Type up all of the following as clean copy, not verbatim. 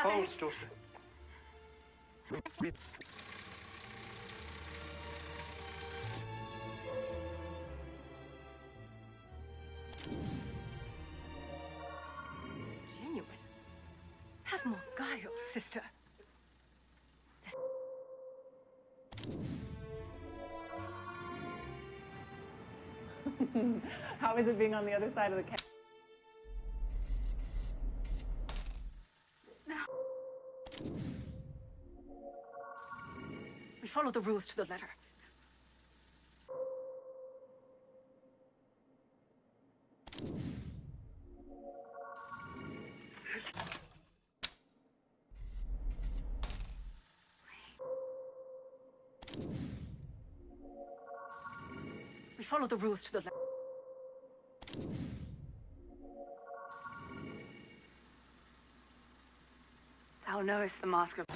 Pose, Joseph. Genuine. Have more guile, sister. How is it being on the other side of the camera? Now. We follow the rules to the letter. We follow the rules to the letter. Thou knowest the mask of...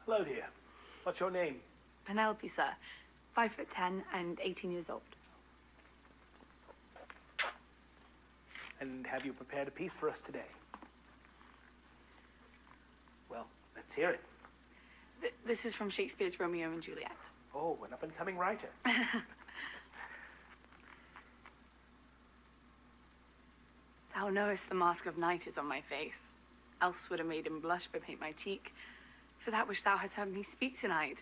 Hello, dear. What's your name? Penelope, sir. 5'10" and 18 years old. And have you prepared a piece for us today? Well, let's hear it. This is from Shakespeare's Romeo and Juliet. Oh, an up-and-coming writer. Thou knowest the mask of night is on my face. Else would a maiden blush bepaint my cheek. For that which thou hast heard me speak tonight.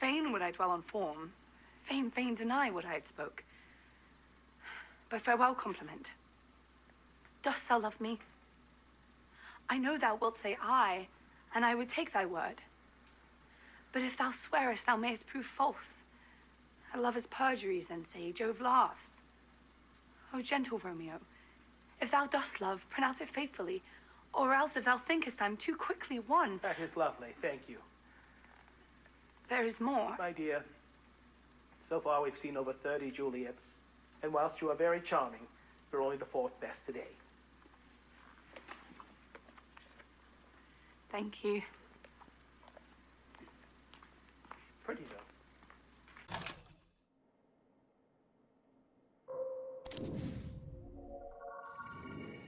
Fain would I dwell on form. Fain deny what I had spoke. But farewell compliment. Dost thou love me? I know thou wilt say aye, and I would take thy word. But if thou swearest, thou mayest prove false. A lover's perjuries, then say, Jove laughs. O gentle Romeo, if thou dost love, pronounce it faithfully, or else if thou thinkest I'm too quickly won. That is lovely, thank you. There is more. My dear, so far we've seen over 30 Juliets, and whilst you are very charming, you're only the fourth best today. Thank you. Pretty, though.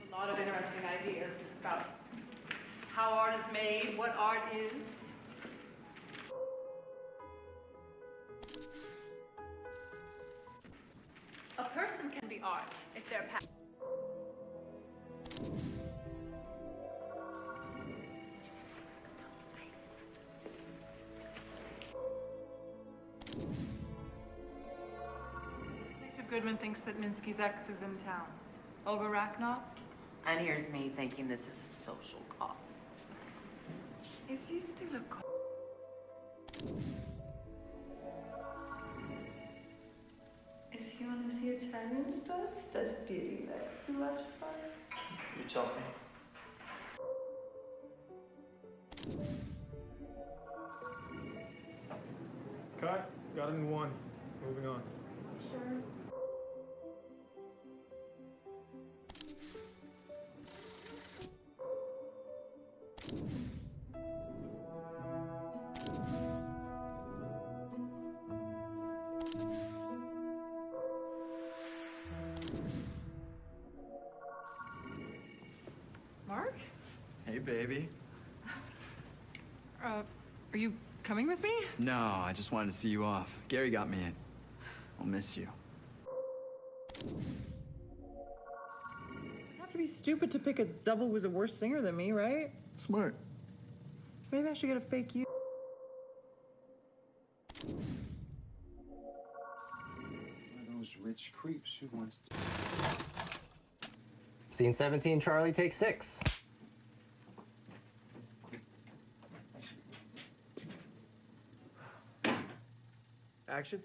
A lot of interesting ideas about how art is made, what art is. A person can be art if they're passionate. Goodman thinks that Minsky's ex is in town. Olga Rachnoff? And here's me thinking this is a social call. Is he still a cop? If you want to see Italian stuff, that's really like too much fun. You tell me. Cut. Got it in one. Moving on. Sure. Mark? Hey, baby. Are you coming with me? No, I just wanted to see you off. Gary got me in. I'll miss you. You have to be stupid to pick a double who's a worse singer than me, right? Smart. Maybe I should get a fake you. One of those rich creeps who wants to... Scene 17, Charlie, take 6. Action.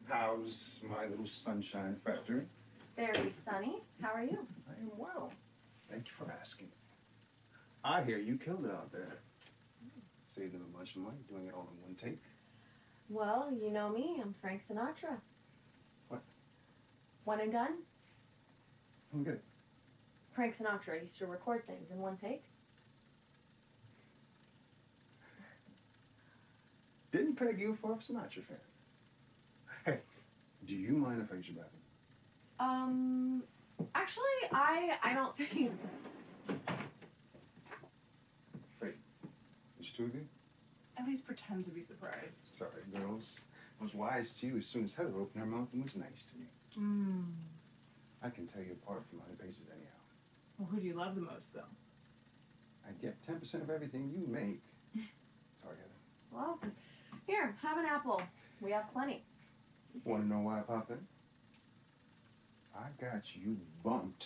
How's my little sunshine factory? Very sunny. How are you? I am well. Thank you for asking. I hear you killed it out there. Saved them a bunch of money doing it all in one take. Well, you know me. I'm Frank Sinatra. What? One and done? I'm good. Frank Sinatra used to record things in one take. Didn't peg you for a Sinatra fan. Hey, do you mind if I use your bathroom? Actually, I don't think. Wait, there's two of you? At least pretend to be surprised. Sorry, girls. I was wise to you as soon as Heather opened her mouth and was nice to me. I can tell you apart from 100 paces anyhow. Well, who do you love the most, though? I get 10% of everything you make. Sorry, Heather. Well, here, have an apple. We have plenty. Want to know why I popped in? I got you bumped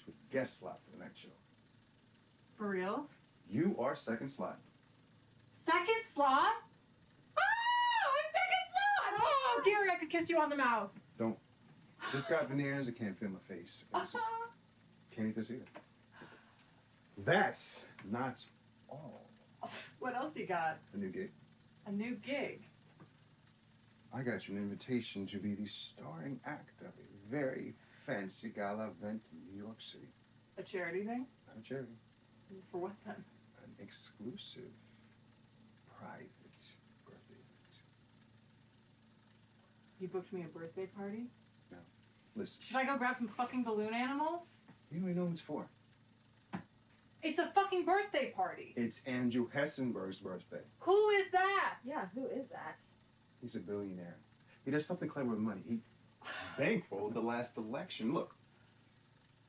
to a guest slot for the next show. For real? You are second slot. Second slot? Oh, a second slot! Oh, Gary, I could kiss you on the mouth. Don't. Just got veneers. I can't feel my face. Can't eat this either. That's not all. What else you got? A new gig. A new gig. I got you an invitation to be the starring act of a very fancy gala event in New York City. A charity thing? Not a charity. For what then? An exclusive, private birthday event. You booked me a birthday party? Now, listen. Should I go grab some fucking balloon animals? You don't even know what it's for. It's a fucking birthday party. It's Andrew Hessenberg's birthday. Who is that? Yeah, who is that? He's a billionaire. He does something clever with money. He bankrolled the last election. Look,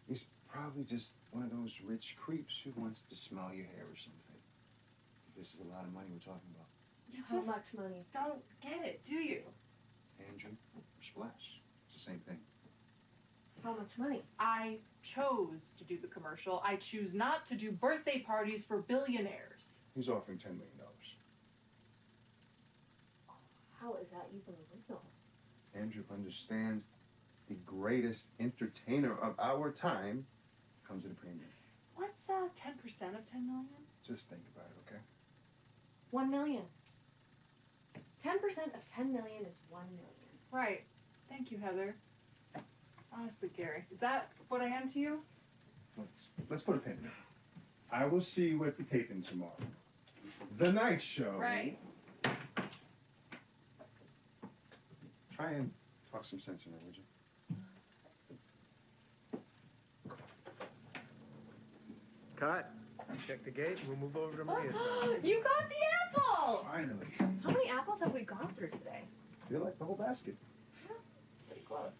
he's probably just one of those rich creeps who wants to smell your hair or something. This is a lot of money we're talking about. You How just much money? don't get it, do you? Andrew or Splash. It's the same thing. How much money? I chose to do the commercial. I choose not to do birthday parties for billionaires. He's offering $10 million. How is that even legal? Andrew understands the greatest entertainer of our time comes at a premium. What's 10% of 10 million? Just think about it, okay? 1 million. 10% of 10 million is 1 million. Right. Thank you, Heather. Honestly, Gary, is that what I am to you? Let's put a pin in it. I will see you at the taping tomorrow. The night show. Right. Try and talk some sense in her, would you? Cut. Check the gate. We'll move over to Maria's. You got the apple! Finally. How many apples have we gone through today? Feel like the whole basket. Pretty close.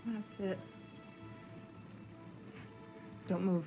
That's it. Don't move.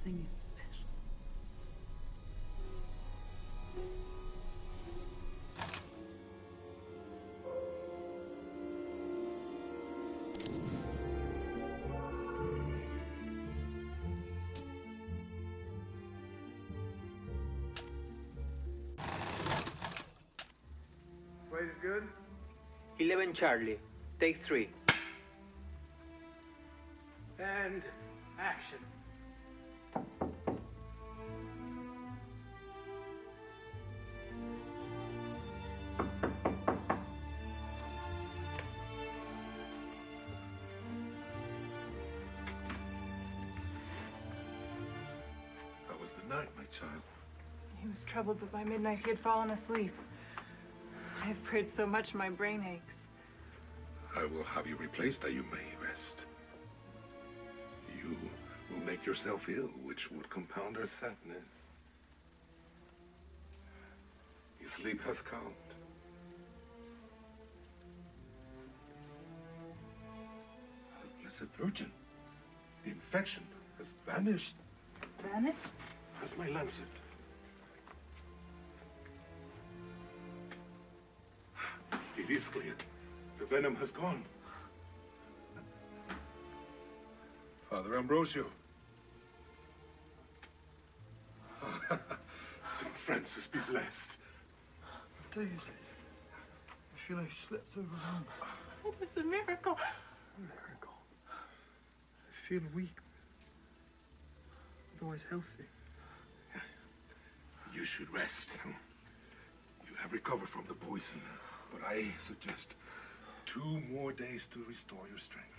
singing special. Wait is good? 11 Charlie. Take 3. And action. How was the night, my child? He was troubled, but by midnight he had fallen asleep. I have prayed so much my brain aches. I will have you replaced that you may rest. You will make yourself ill, which would compound her sadness. His sleep has calmed. Blessed Virgin, the infection has vanished. Vanished? As my lancet. It is clear. The venom has gone. Father Ambrosio. St. Francis be blessed. What day is it? I feel I slept over long. It was a miracle. A miracle. I feel weak. Otherwise healthy. You should rest. You have recovered from the poison, but I suggest 2 more days to restore your strength.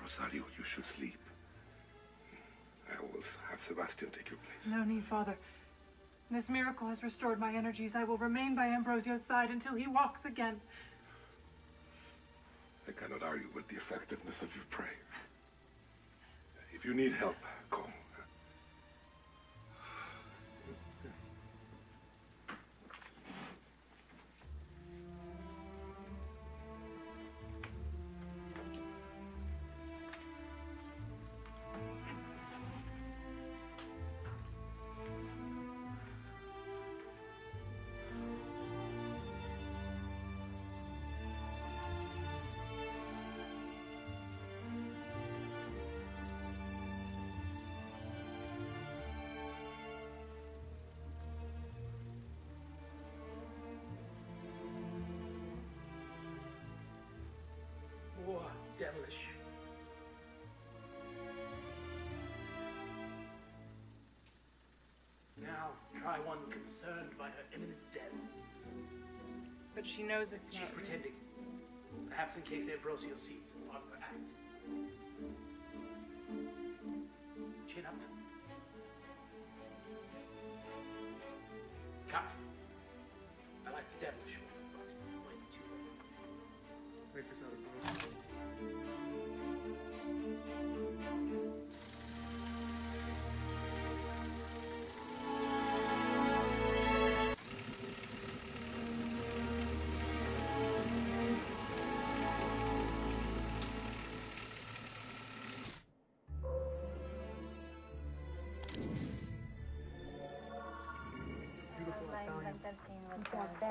Rosario, you should sleep. I will have Sebastian take your place. No need, Father. This miracle has restored my energies. I will remain by Ambrosio's side until he walks again. I cannot argue with the effectiveness of your prayer. If you need help, call. More devilish. Now, try one concerned by her imminent death. But she knows it's She's not. pretending. Perhaps in case Ambrosio sees it's part of her act. Chin up. Cut. I like the devilish one, but way too late. Wake us out of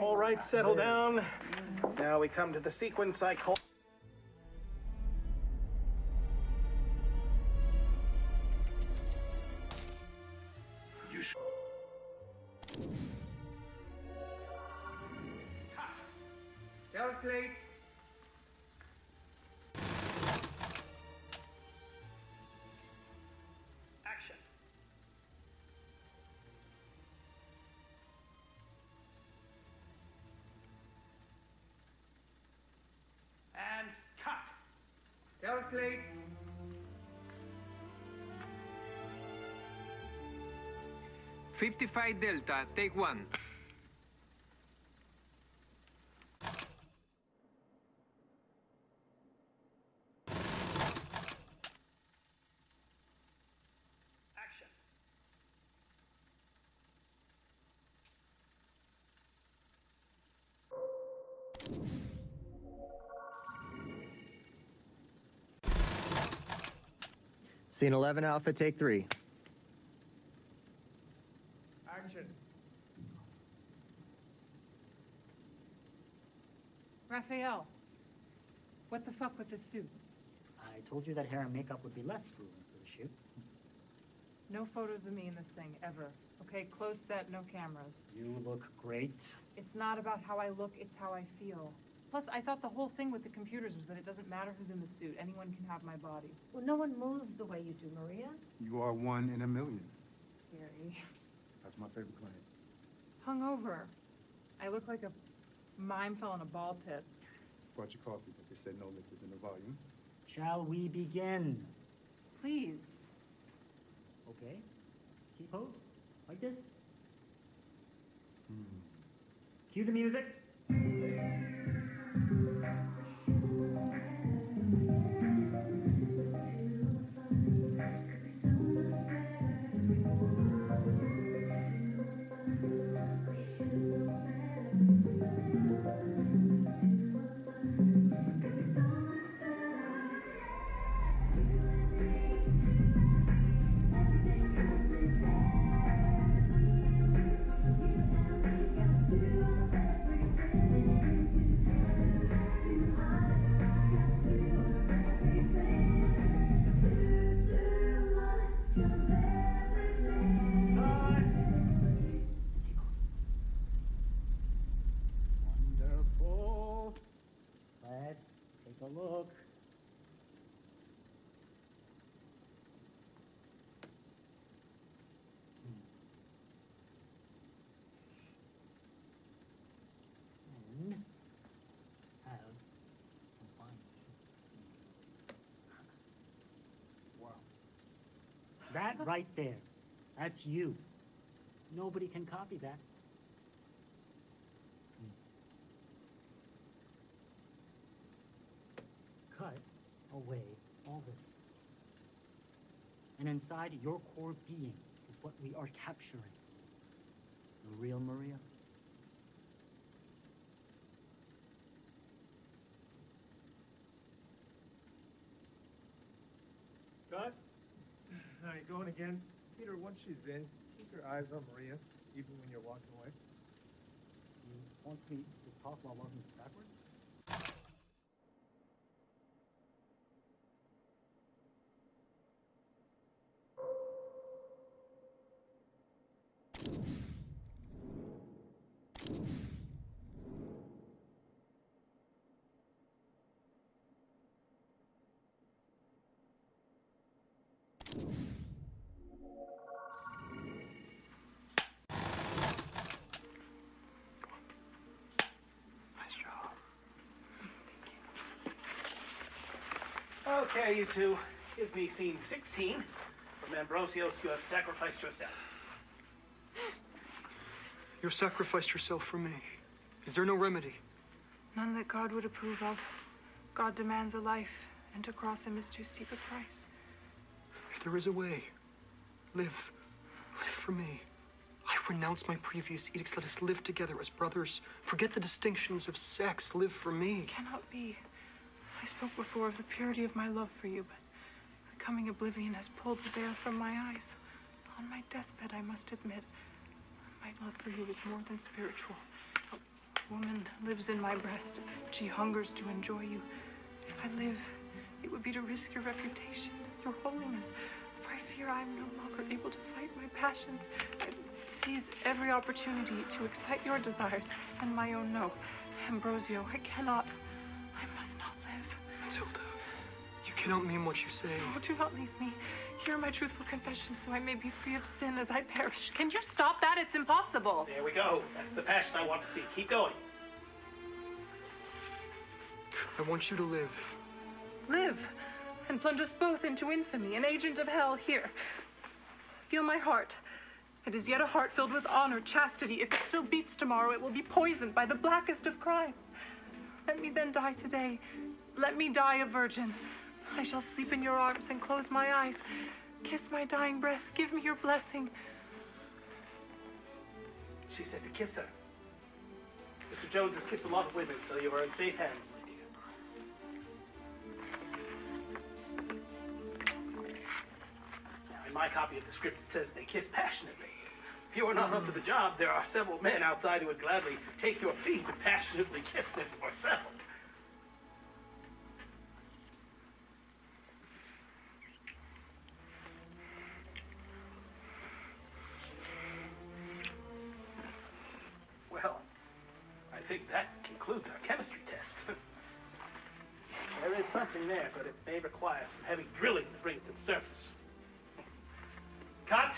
All right, settle down. Now we come to the sequence I call... You should... Calculate. Action. And cut. Calculate. $55 Delta, take 1. Action. Scene 11, Alpha, take 3. Action. Raphael, what the fuck with this suit? I told you that hair and makeup would be less grueling for the shoot. No photos of me in this thing, ever. Okay, closed set, no cameras. You look great. It's not about how I look, it's how I feel. Plus, I thought the whole thing with the computers was that it doesn't matter who's in the suit. Anyone can have my body. Well, no one moves the way you do, Maria. You are 1 in a million. Gary. That's my favorite client. Hungover. I look like a mime fell in a ball pit. Brought you coffee, but they said no liquids in the volume. Shall we begin? Please. Okay. Keep pose. Like this. Cue the music. Wonderful. Let's take a look. And have some fun. Wow. That right there, that's you. Nobody can copy that. Cut away all this. And inside your core being is what we are capturing. The real Maria. Cut. All right, going again. Peter, once she's in, keep your eyes on Maria, even when you're walking away. You want me to talk while walking backwards? Okay, you two. Give me scene 16. From Ambrosios, you have sacrificed yourself. You've sacrificed yourself for me. Is there no remedy? None that God would approve of. God demands a life, and to cross him is too steep a price. If there is a way, live. Live for me. I renounce my previous edicts. Let us live together as brothers. Forget the distinctions of sex. Live for me. It cannot be. I spoke before of the purity of my love for you, but the coming oblivion has pulled the veil from my eyes. On my deathbed, I must admit, my love for you is more than spiritual. A woman lives in my breast. She hungers to enjoy you. If I live, it would be to risk your reputation, your holiness, for I fear I am no longer able to fight my passions. I seize every opportunity to excite your desires and my own no. Ambrosio, I cannot. I must not live. Matilda, you cannot mean what you say. Oh, do not leave me. Hear my truthful confession so I may be free of sin as I perish. Can you stop that? It's impossible. There we go. That's the passion I want to see. Keep going. I want you to live. Live and plunge us both into infamy, an agent of hell. Here. Feel my heart. It is yet a heart filled with honor, chastity. If it still beats tomorrow, it will be poisoned by the blackest of crimes. Let me then die today. Let me die a virgin. I shall sleep in your arms and close my eyes. Kiss my dying breath. Give me your blessing. She said to kiss her. Mr. Jones has kissed a lot of women, so you are in safe hands, my dear. In my copy of the script, it says they kiss passionately. If you are not up to the job, there are several men outside who would gladly take your feet to passionately kiss Miss Marcel. Well, I think that concludes our chemistry test. There is something there, but it may require some heavy drilling to bring it to the surface. Cut!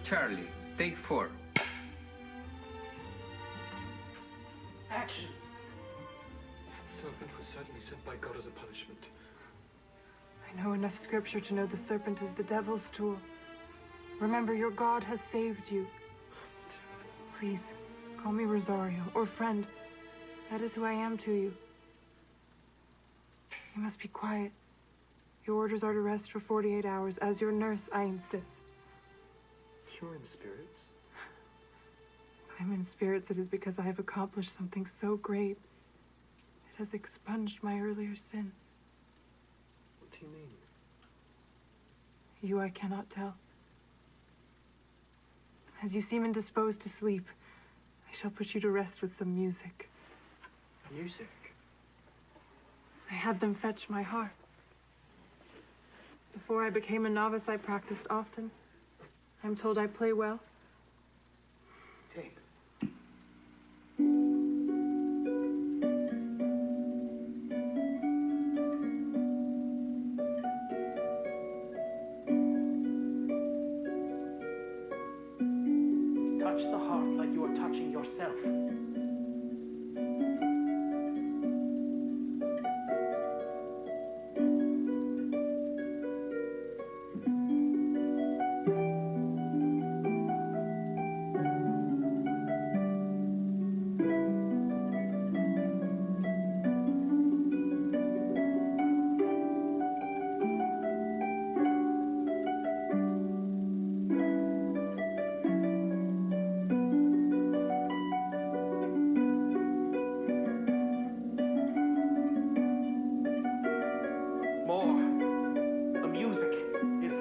Charlie, take 4. Action! That serpent was certainly sent by God as a punishment. I know enough scripture to know the serpent is the devil's tool. Remember, your God has saved you. Please, call me Rosario, or friend. That is who I am to you. You must be quiet. Your orders are to rest for 48 hours. As your nurse, I insist. You're in spirits? If I'm in spirits, it is because I have accomplished something so great. It has expunged my earlier sins. What do you mean? You I cannot tell. As you seem indisposed to sleep, I shall put you to rest with some music. Music? I had them fetch my harp. Before I became a novice, I practiced often. I'm told I play well. Tape. Touch the harp like you are touching yourself.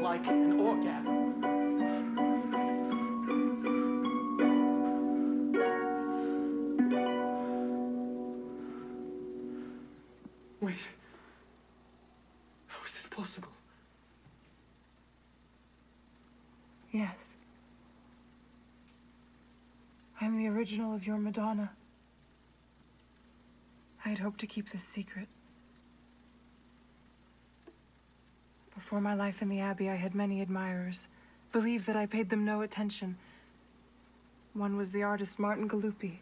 Like an orgasm. Wait. How is this possible? Yes. I'm the original of your Madonna. I had hoped to keep this secret. Before my life in the Abbey, I had many admirers, believed that I paid them no attention. One was the artist Martin Galuppi.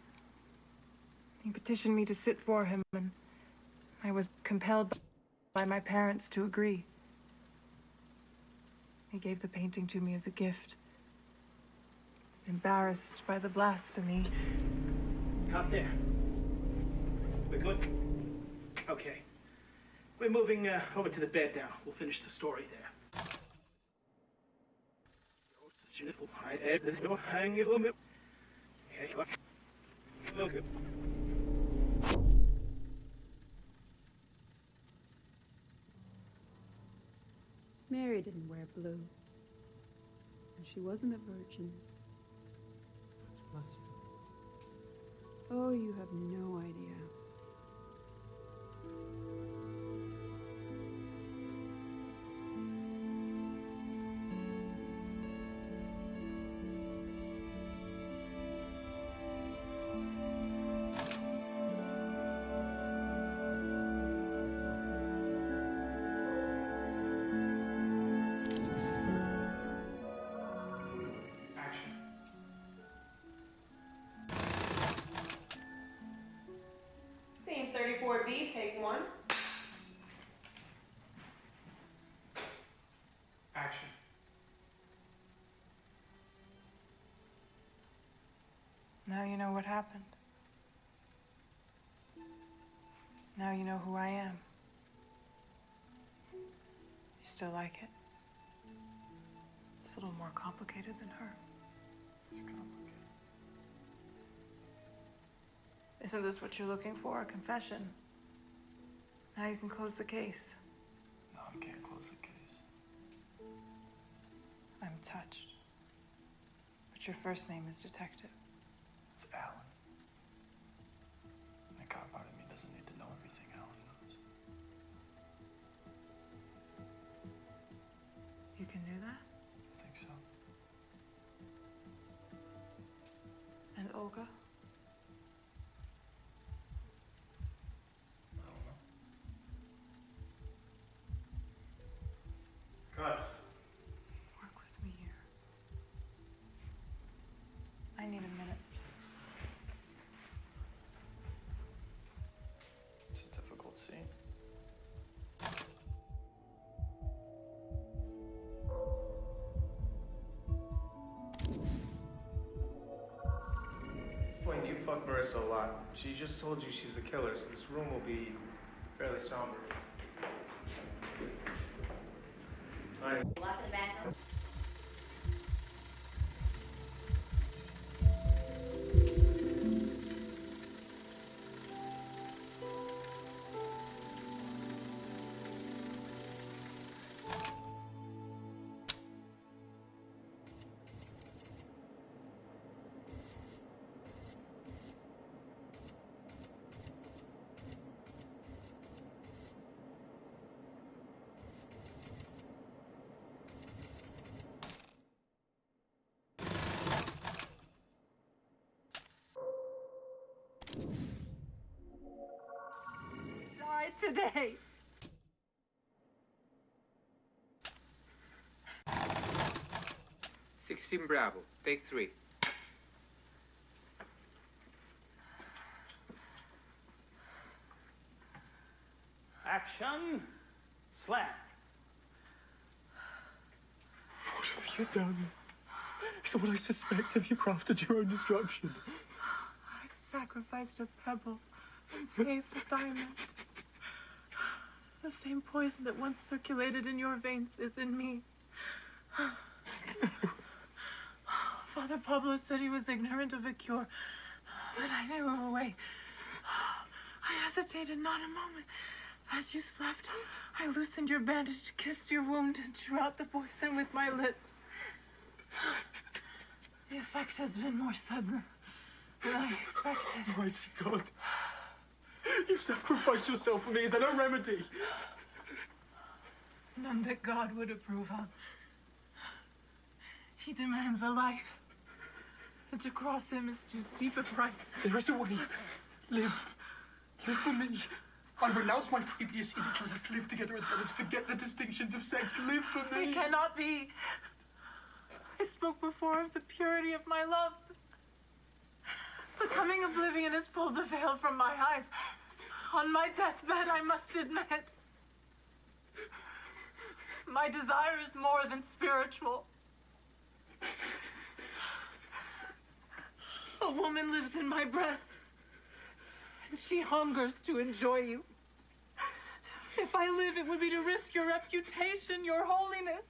He petitioned me to sit for him, and I was compelled by my parents to agree. He gave the painting to me as a gift. Embarrassed by the blasphemy. Cut there. We're good? Okay. We're moving over to the bed now. We'll finish the story there. Mary didn't wear blue. And she wasn't a virgin. That's blasphemous. Oh, you have no idea. B, take one. Action. Now you know what happened. Now you know who I am. You still like it? It's a little more complicated than her. It's complicated. Isn't this what you're looking for? A confession? Now you can close the case. No, I can't close the case. I'm touched. But your first name is Detective. It's Alan. That cop part of me doesn't need to know everything Alan knows. You can do that? I think so. And Olga? I don't know. Cut. Work with me here. I need a minute. It's a difficult scene. Wayne, you fucked Marissa a lot. She just told you she's the killer, so this room will be fairly somber. All right. Walk to the bathroom. Die today. "16 Bravo, take 3. Action. Slap. What have you done? So what I suspect, have you crafted your own destruction? I've sacrificed a pebble and saved a diamond. The same poison that once circulated in your veins is in me. Father Pablo said he was ignorant of a cure, but I knew of a way. I hesitated not a moment. As you slept, I loosened your bandage, kissed your wound, and drew out the poison with my lips. The effect has been more sudden than I expected. Mighty God. You've sacrificed yourself for me. Is there no remedy? None that God would approve of. He demands a life. And to cross him is too steep a price. There is a way. Live. Live for me. I renounce my previous edicts. Let us live together as brothers. Forget the distinctions of sex. Live for me. It cannot be. I spoke before of the purity of my love. The coming oblivion has pulled the veil from my eyes. On my deathbed, I must admit, my desire is more than spiritual. A woman lives in my breast, and she hungers to enjoy you. If I live, it would be to risk your reputation, your holiness,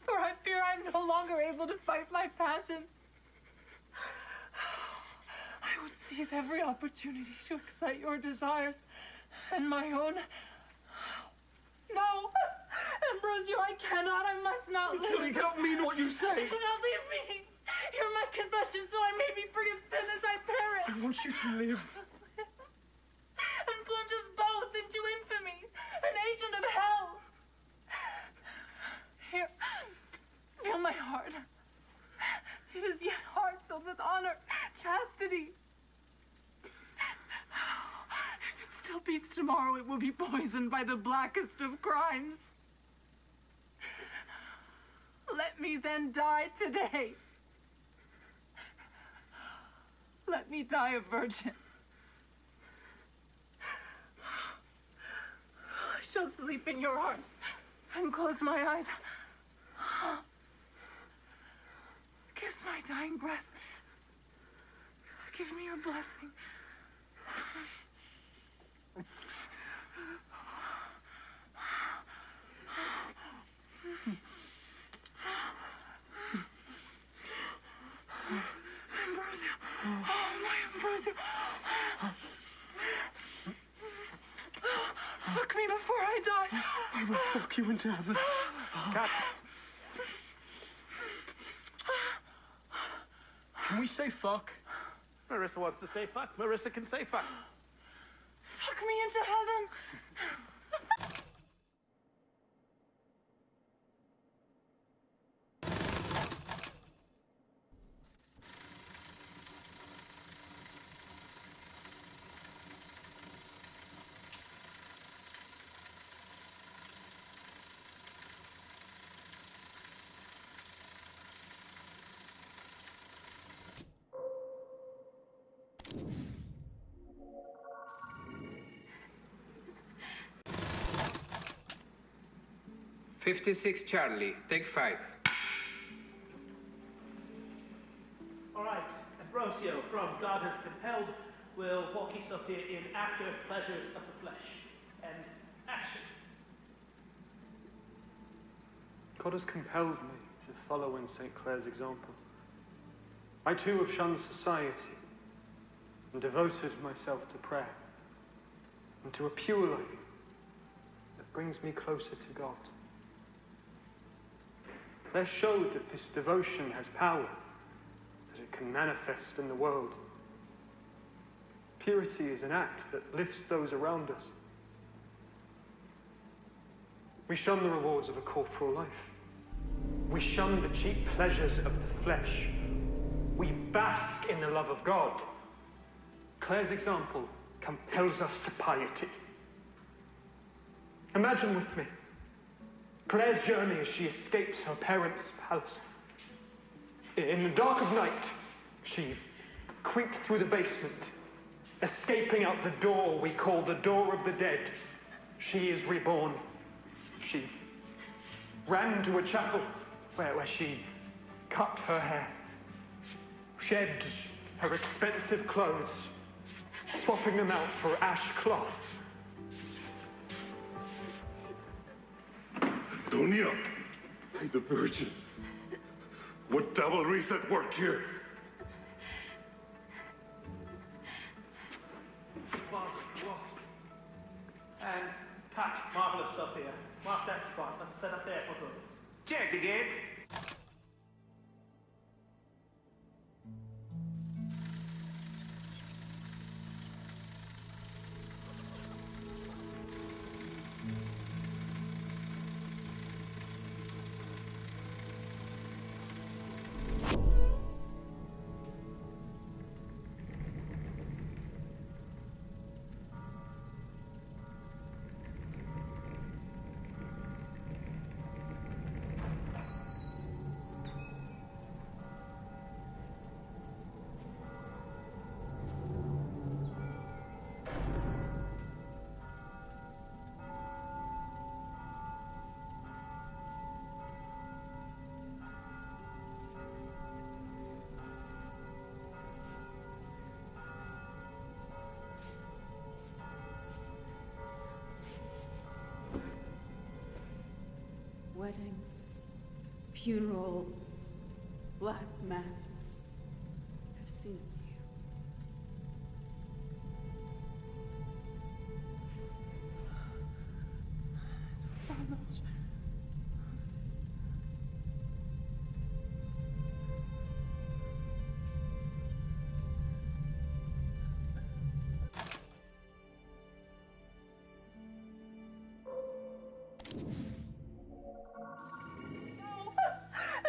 for I fear I'm no longer able to fight my passion. I would seize every opportunity to excite your desires and my own. No! Ambrosio, I cannot. I must not live. Julie, don't mean what you say. Do not leave me. Hear my confession so I may be free of sin as I perish. I want you to live. And plunge us both into infamy, an agent of hell. Here, feel my heart. It is yet heart filled with honor, chastity. If it still beats tomorrow, it will be poisoned by the blackest of crimes. Let me then die today. Let me die a virgin. shall sleep in your arms and close my eyes. Kiss my dying breath. Give me your blessing. Ambrosio. Oh, my Ambrosio. Fuck me before I die. I will fuck you into heaven. Cut. Can we say fuck? Marissa wants to say fuck. Marissa can say fuck. Fuck me into heaven. "56 Charlie, take 5. All right, Ambrosio from God Has Compelled will walk us up here in After Pleasures of the Flesh. And action. God has compelled me to follow in St. Clair's example. I too have shunned society and devoted myself to prayer and to a pure life that brings me closer to God. Claire showed that this devotion has power, that it can manifest in the world. Purity is an act that lifts those around us. We shun the rewards of a corporal life. We shun the cheap pleasures of the flesh. We bask in the love of God. Claire's example compels us to piety. Imagine with me Claire's journey as she escapes her parents' palace. In the dark of night, she creeps through the basement, escaping out the door we call the door of the dead. She is reborn. She ran to a chapel where she cut her hair, shed her expensive clothes, swapping them out for ash cloth. Antonia, the Virgin. What devilry's at work here? And cut. Marvelous stuff here. Mark that spot. Let's set up there for good. Check the gate. Weddings, funerals, black masses. I've seen you. It was all those.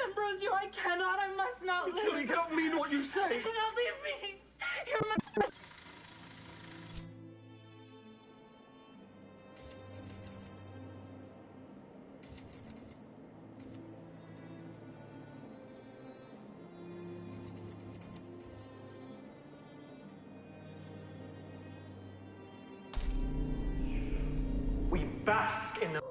Ambrosio, I cannot. I must not live. Tilly, don't mean what you say. Do not leave me. You're my... We bask in the...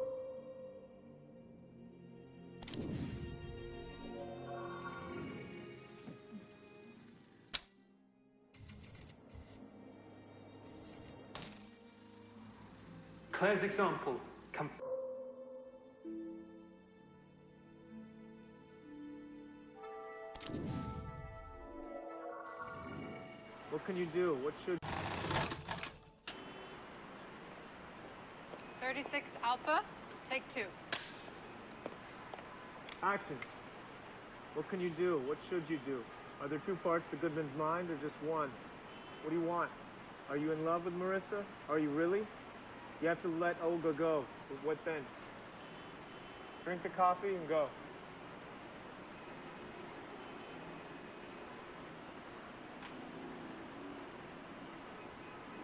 Claire's example can... What can you do? What should... 36 Alpha, take 2. Action. What can you do? What should you do? Are there two parts to Goodman's mind or just one? What do you want? Are you in love with Marissa? Are you really? You have to let Olga go. But what then? Drink the coffee and go.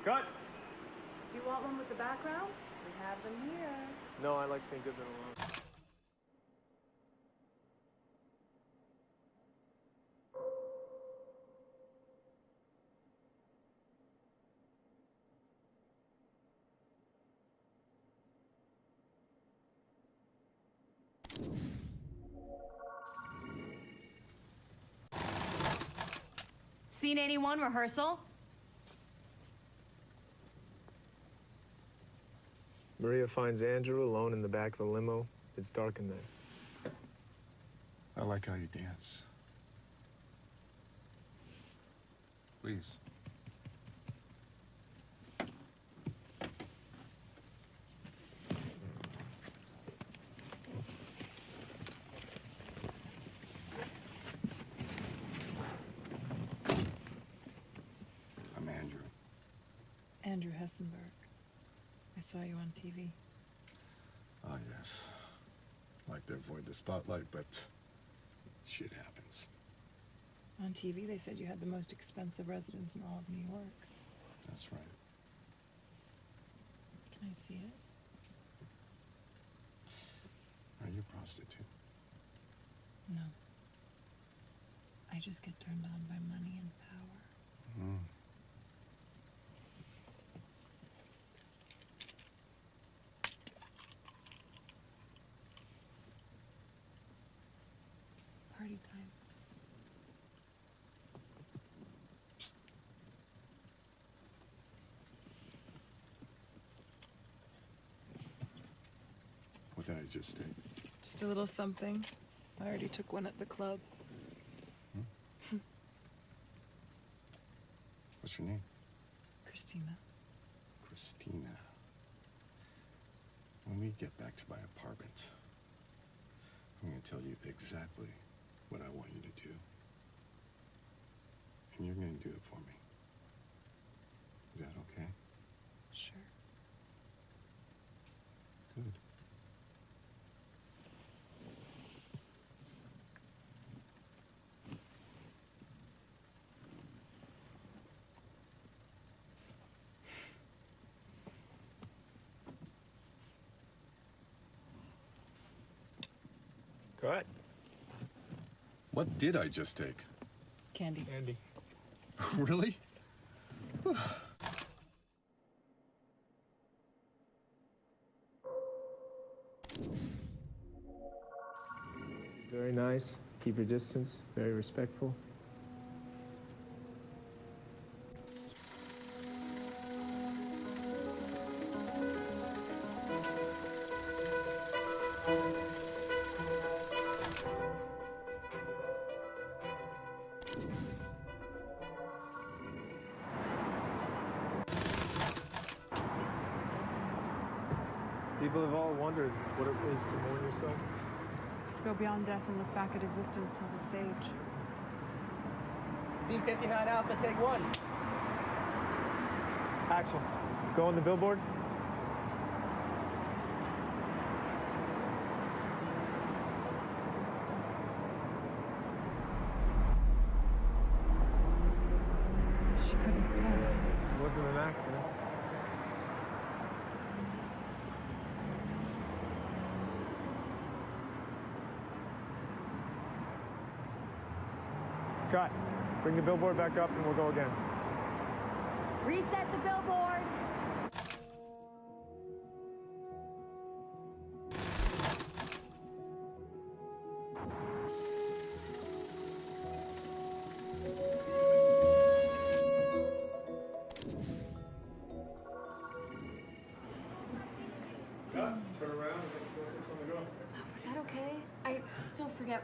Cut! You want one with the background? We have them here. No, I like seeing Goodman alone. Scene 81 rehearsal. Maria finds Andrew alone in the back of the limo. It's dark in there. I like how you dance. Please. I'm Andrew. Andrew Hessenberg. I saw you on TV. Ah, yes. Like to avoid the spotlight, but shit happens. On TV, they said you had the most expensive residence in all of New York. That's right. Can I see it? Are you a prostitute? No. I just get turned on by money and power. Hmm. Party time. What did I just take? Just a little something. I already took one at the club. What's your name? Christina. Christina. When we get back to my apartment, I'm going to tell you exactly what I want you to do. And you're going to do it for me. Is that okay? Sure. Good. Cut. What did I just take? Candy. Andy. Really? Very nice. Keep your distance. Very respectful. People have all wondered what it is to mourn yourself. Go beyond death and look back at existence as a stage. Scene 59 Alpha, take 1. Action. Go on the billboard. She couldn't swim. It wasn't an accident. Cut. Bring the billboard back up and we'll go again. Reset the billboard.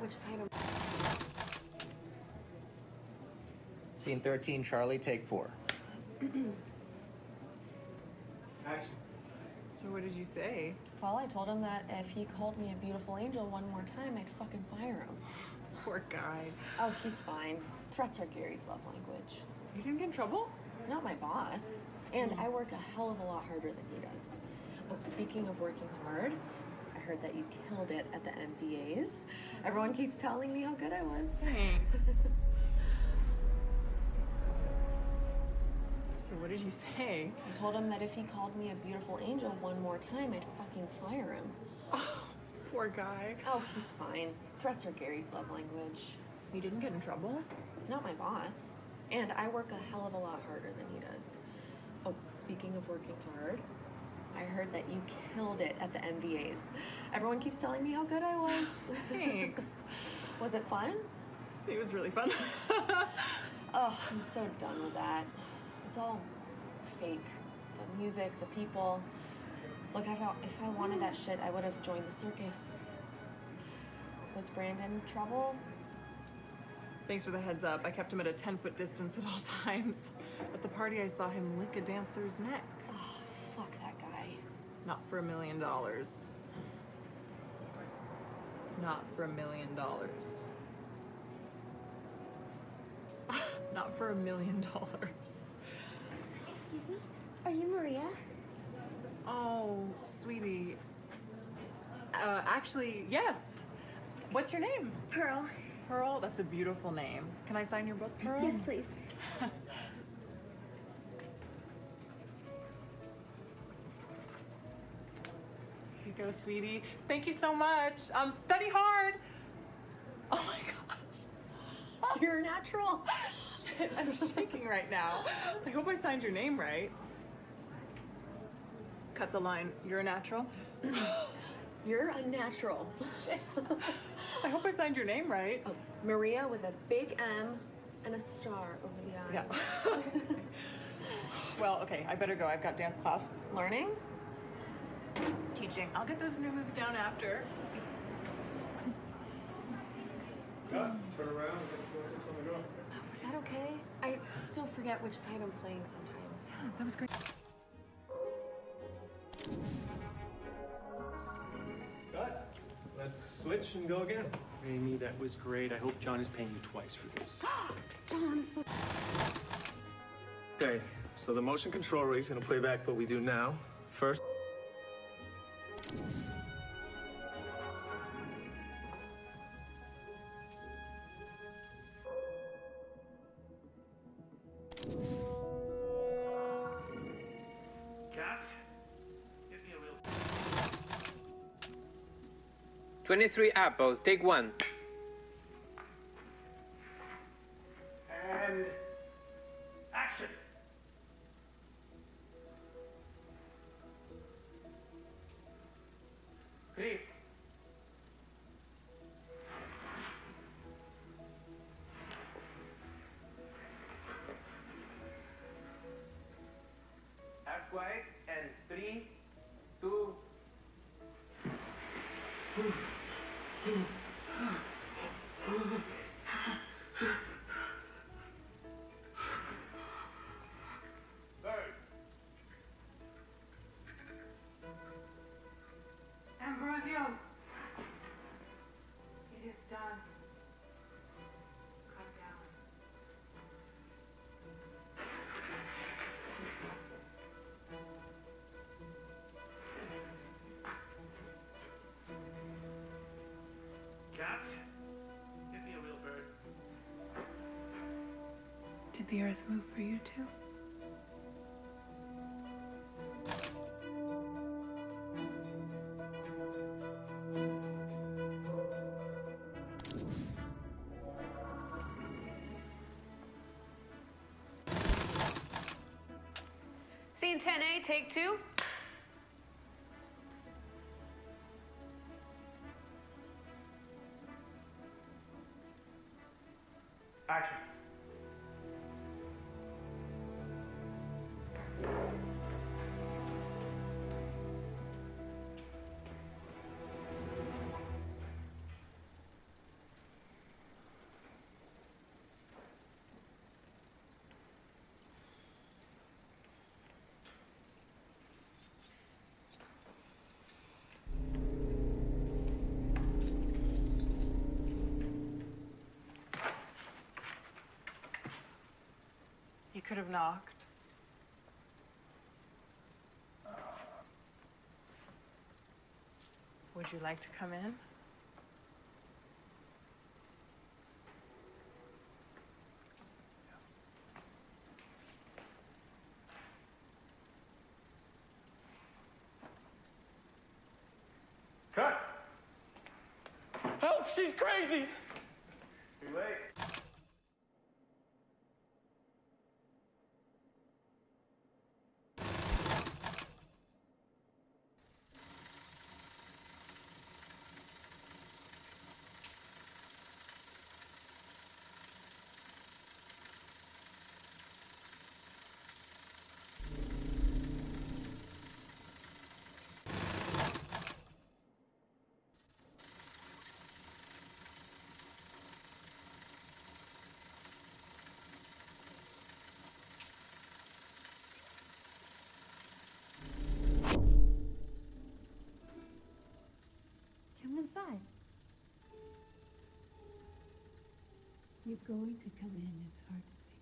which side I'm... Scene 13, Charlie, take 4. So what did you say? Well, I told him that if he called me a beautiful angel one more time, I'd fucking fire him. Poor guy. Oh, he's fine. Threats are Gary's love language. You didn't get in trouble? He's not my boss. And I work a hell of a lot harder than he does. Oh, speaking of working hard, I heard that you killed it at the MBAs. Everyone keeps telling me how good I was. Thanks. So what did you say? I told him that if he called me a beautiful angel one more time, I'd fucking fire him. Oh, poor guy. Oh, he's fine. Threats are Gary's love language. You didn't get in trouble? He's not my boss. And I work a hell of a lot harder than he does. Oh, speaking of working hard, I heard that you killed it at the MBAs. Everyone keeps telling me how good I was. Thanks. Was it fun? It was really fun. Oh, I'm so done with that. It's all fake. The music, the people. Look, if I wanted that shit, I would have joined the circus. Was Brandon in trouble? Thanks for the heads up. I kept him at a 10-foot distance at all times. At the party, I saw him lick a dancer's neck. Oh, fuck that guy. Not for $1 million. Not for $1 million. Not for $1 million. Excuse me? Are you Maria? Oh, sweetie. Actually, yes. What's your name? Pearl. Pearl? That's a beautiful name. Can I sign your book, Pearl? Yes, please. Here you go, sweetie. Thank you so much. Study hard. Oh my gosh. You're natural. I'm shaking right now. I hope I signed your name right. Cut the line. You're a natural? You're unnatural. Shit. I hope I signed your name right. Oh, Maria with a big M and a star over the eye. Yeah. Well, okay, I better go. I've got dance class. Learning? Teaching. I'll get those new moves down after. Cut. Turn around. On the door. Is that okay? I still forget which side I'm playing sometimes. Yeah, that was great. Cut. Let's switch and go again. Amy, that was great. I hope John is paying you twice for this. John, Okay, so the motion control rig is going to play back what we do now. First. Cat, give me a real... 23 Apple, take 1. And... action! Great. Act quiet and 3, 2... Bird. Ambrosio. It is done. Calm down. Cat, give me a real bird. Did the earth move for you too? Scene 10A, take 2. Action. could have knocked. Would you like to come in? Cut! Help! She's crazy! Too late. Come inside. You're going to come in. It's hard to say no.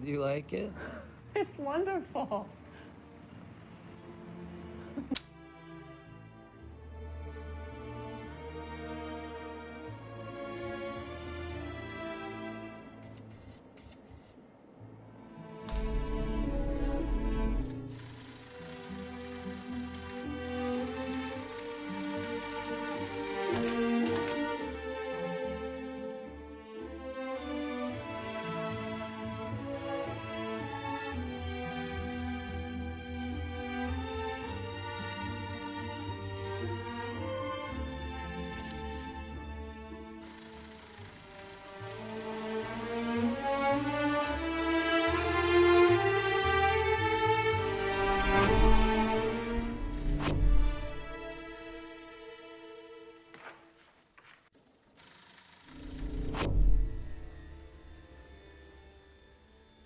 Do you like it? It's wonderful.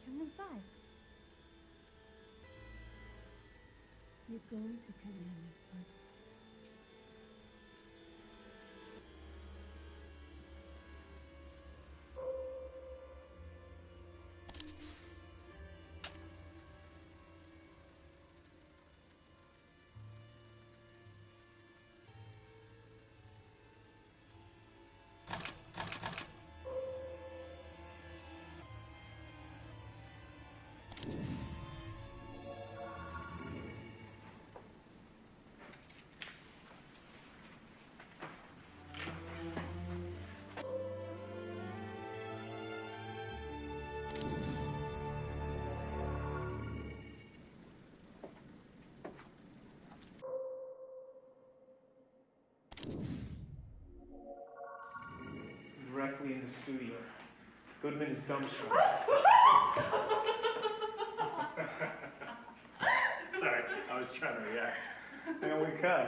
Come inside. You're going to come in. It's hard to say. Directly in the studio. Goodman is dumbstruck. Sorry, I was trying to react. And we cut.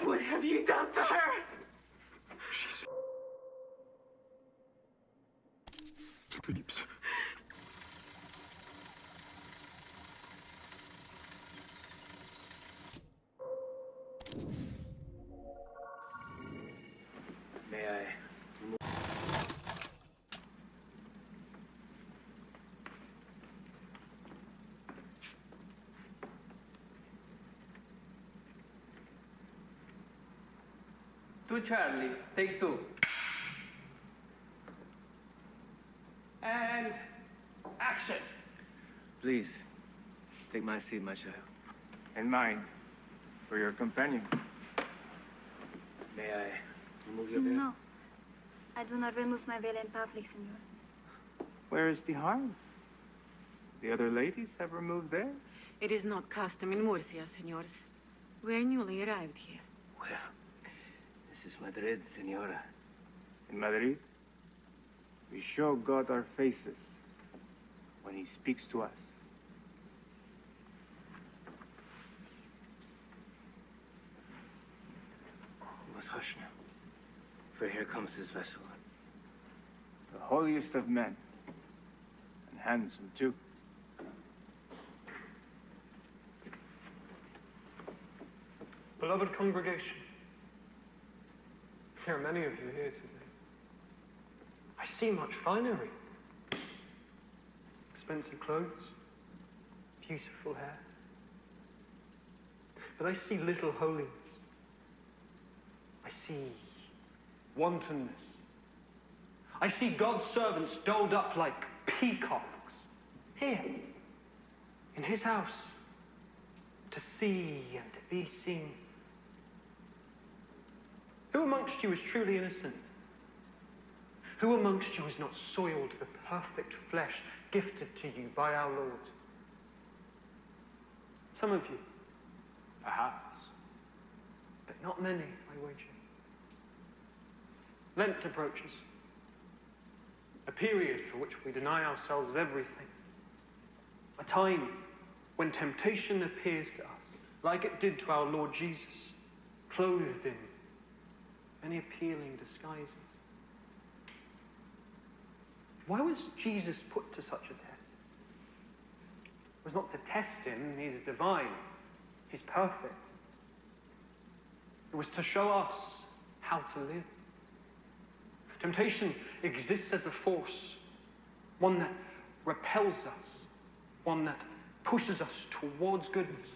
What have you done to her? Phillips. May I? To Charlie, take two. And action. Please, take my seat, my child. And mine, for your companion. May I remove your veil? No. I do not remove my veil in public, senor. Where is the harm? The other ladies have removed theirs. It is not custom in Murcia, senors. We are newly arrived here. Well, this is Madrid, senora. In Madrid? show God our faces when he speaks to us. You must hush now, for here comes his vessel. The holiest of men, and handsome too. Beloved congregation, there are many of you here today. I see much finery. Expensive clothes, beautiful hair. But I see little holiness. I see wantonness. I see God's servants doled up like peacocks here, in his house, to see and to be seen. Who amongst you is truly innocent? Who amongst you has not soiled the perfect flesh gifted to you by our Lord? Some of you, perhaps, but not many, I wager. Lent approaches, a period for which we deny ourselves of everything, a time when temptation appears to us, like it did to our Lord Jesus, clothed in many appealing disguises. Why was Jesus put to such a test? It was not to test him. He's divine. He's perfect. It was to show us how to live. Temptation exists as a force, one that repels us, one that pushes us towards goodness,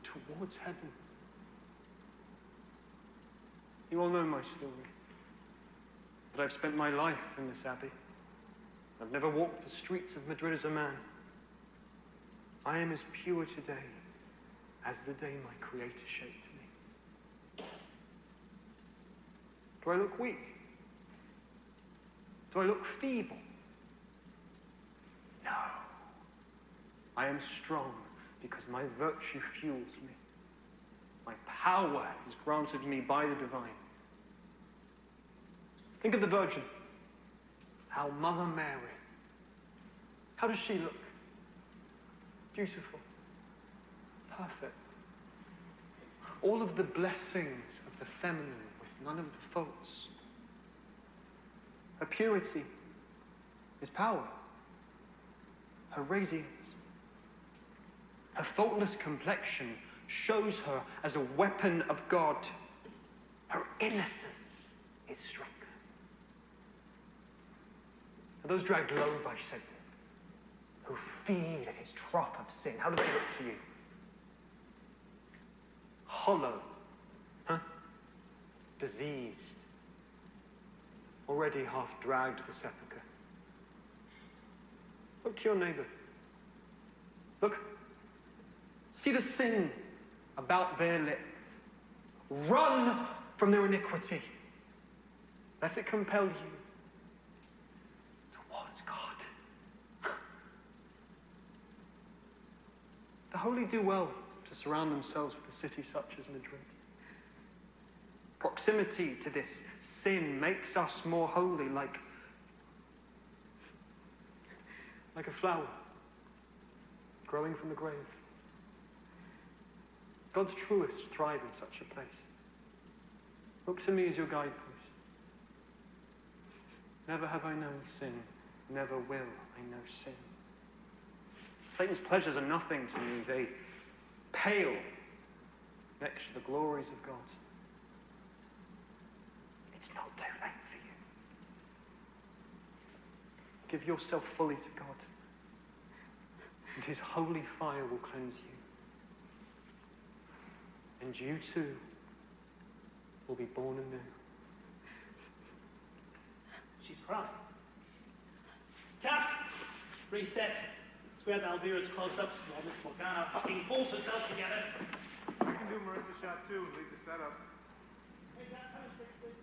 towards heaven. You all know my story. That I've spent my life in this abbey. I've never walked the streets of Madrid as a man. I am as pure today as the day my Creator shaped me. Do I look weak? Do I look feeble? No. I am strong because my virtue fuels me. My power is granted me by the divine. Think of the Virgin, our Mother Mary. How does she look? Beautiful, perfect. All of the blessings of the feminine with none of the faults. Her purity is power. Her radiance, her faultless complexion shows her as a weapon of God. Her innocence is strength. Those dragged low by Satan, who feed at his trough of sin, how do they look to you? Hollow, huh? Diseased, already half dragged to the sepulchre. Look to your neighbor. Look. See the sin about their lips. Run from their iniquity. Let it compel you towards God. The holy do well to surround themselves with a city such as Madrid. Proximity to this sin makes us more holy, like a flower growing from the grave. God's truest thrive in such a place. Look to me as your guidepost. Never have I known sin, never will I know sin. Satan's pleasures are nothing to me. They pale next to the glories of God. It's not too late for you. Give yourself fully to God, and his holy fire will cleanse you. And you too will be born anew. She's crying. Caps! Reset. Square the Alvira's close-ups while Miss Morgana fucking pulls herself together. I can do Marissa's shot too and leave the setup. Hey, Cap, come and fix this.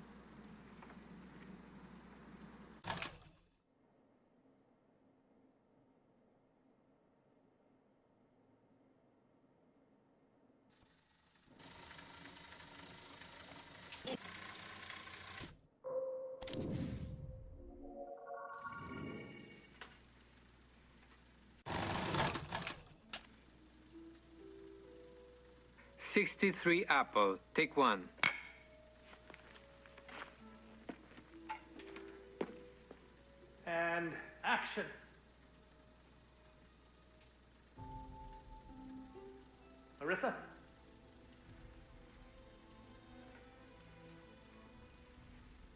63 apple. Take one. And action. Marissa?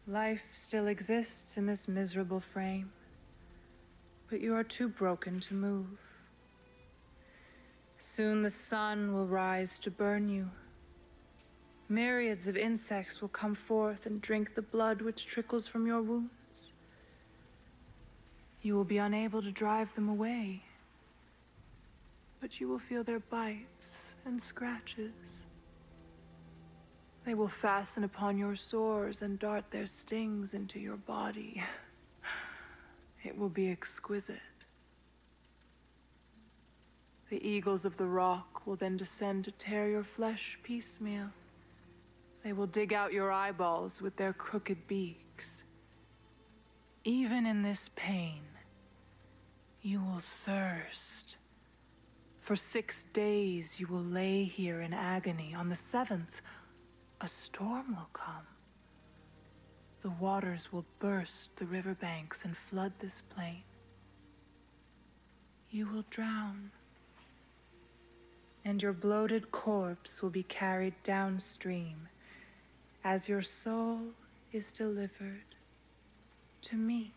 Life still exists in this miserable frame, but you are too broken to move. Soon the sun will rise to burn you. Myriads of insects will come forth and drink the blood which trickles from your wounds. You will be unable to drive them away, but you will feel their bites and scratches. They will fasten upon your sores and dart their stings into your body. It will be exquisite. The eagles of the rock will then descend to tear your flesh piecemeal. They will dig out your eyeballs with their crooked beaks. Even in this pain, you will thirst. For 6 days you will lay here in agony. On the 7th, a storm will come. The waters will burst the riverbanks and flood this plain. You will drown, and your bloated corpse will be carried downstream as your soul is delivered to me.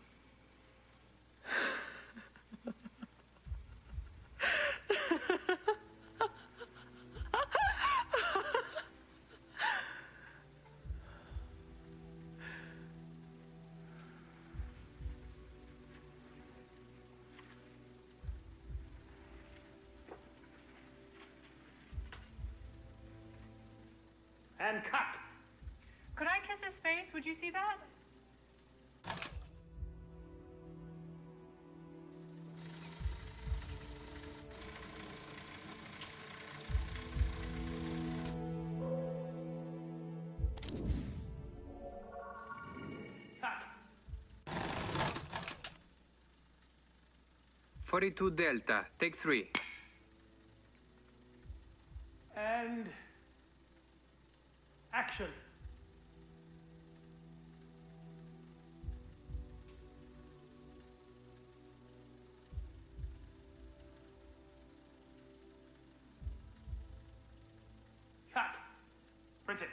And cut. Could I kiss his face? Would you see that? Cut. 42 Delta. Take 3. And action. Cut. Print it.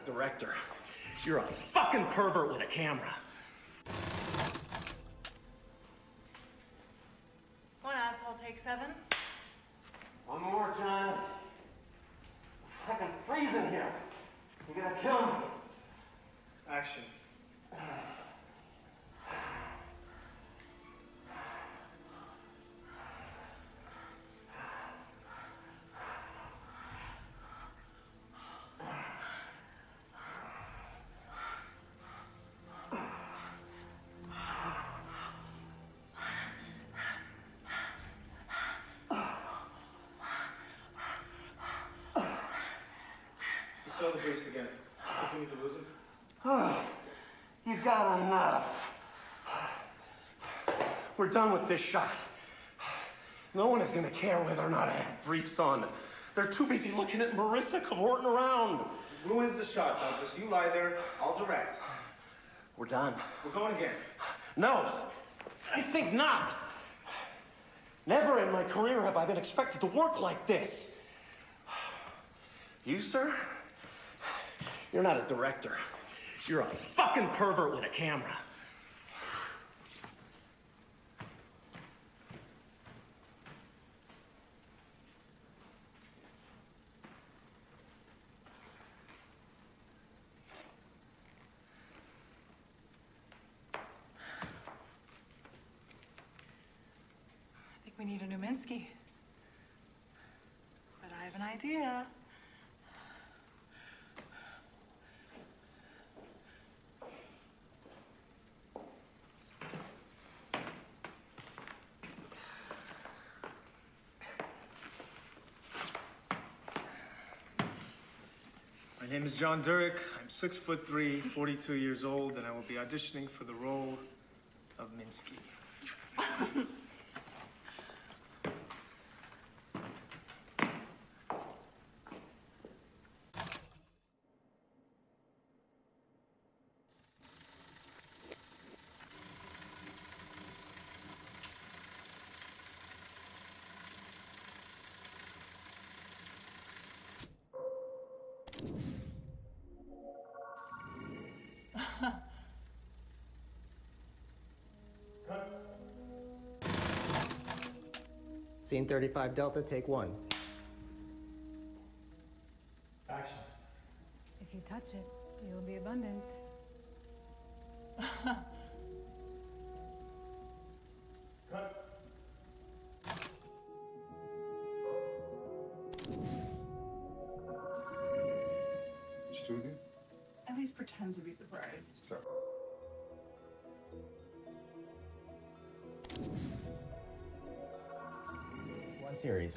Director, you're a fucking pervert with a camera. One asshole take 7. One more time. I'm fucking freezing here. You're gonna kill me. Action. Show the briefs again. I think we need to lose him. Oh, you got enough. We're done with this shot. No one is gonna care whether or not I have briefs on. They're too busy looking at Marissa cavorting around. Ruins the shot, Douglas. You lie there. I'll direct. We're done. We're going again. No, I think not. Never in my career have I been expected to work like this. You, sir? You're not a director. You're a fucking pervert with a camera. I think we need a new Minsky. But I have an idea. My name is John Durick. I'm 6'3", 42 years old, and I will be auditioning for the role of Minsky. Scene 35 Delta, take 1. Action. If you touch it, you'll be abundant. Studio? At least pretend to be surprised. Sorry. One series.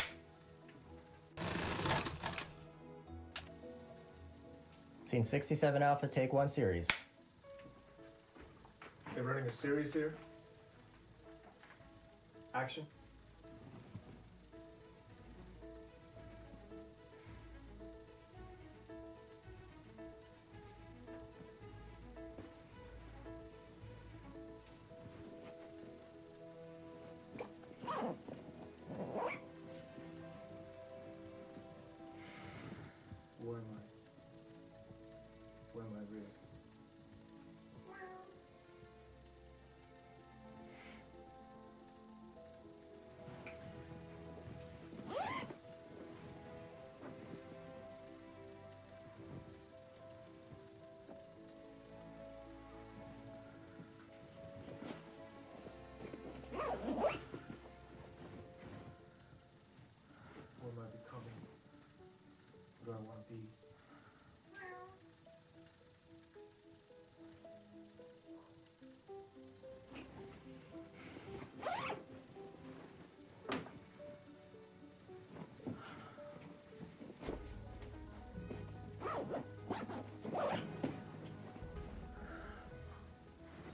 Scene 67 Alpha, take 1 series. They're running a series here. Action. Where am I? Where am I really? What am I becoming? What do I want to be?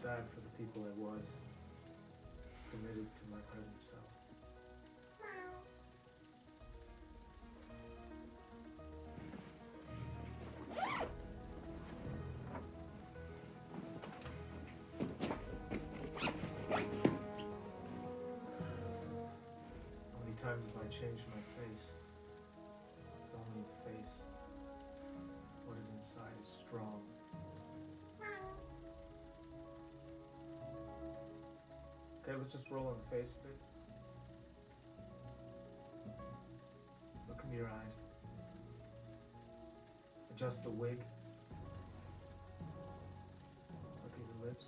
Sad for the people I was, committed to my present self. How many times have I changed my face? It's only a face. What is inside is strong. Okay, let's just roll on the face a bit. Look into your eyes. Adjust the wig. Look at your lips.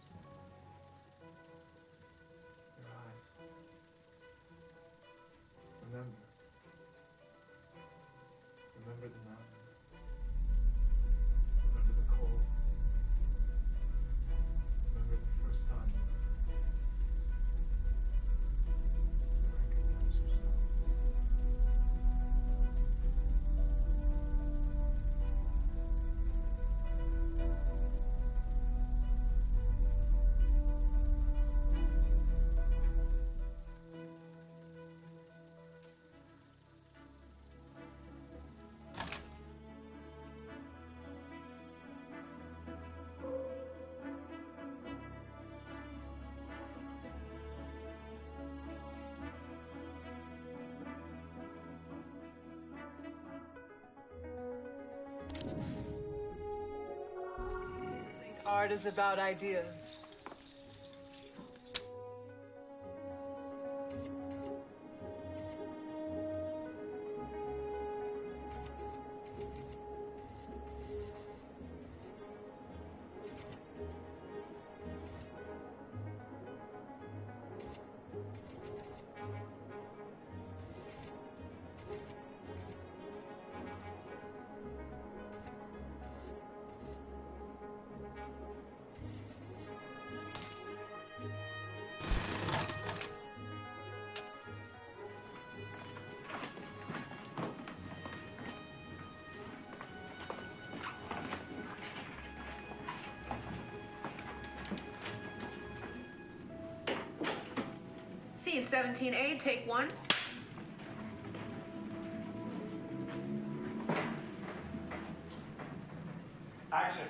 Your eyes. Remember. Remember the mountain. Remember the cold. Remember the first time you recognize yourself. I think art is about ideas. Scene 17A, take 1. Action.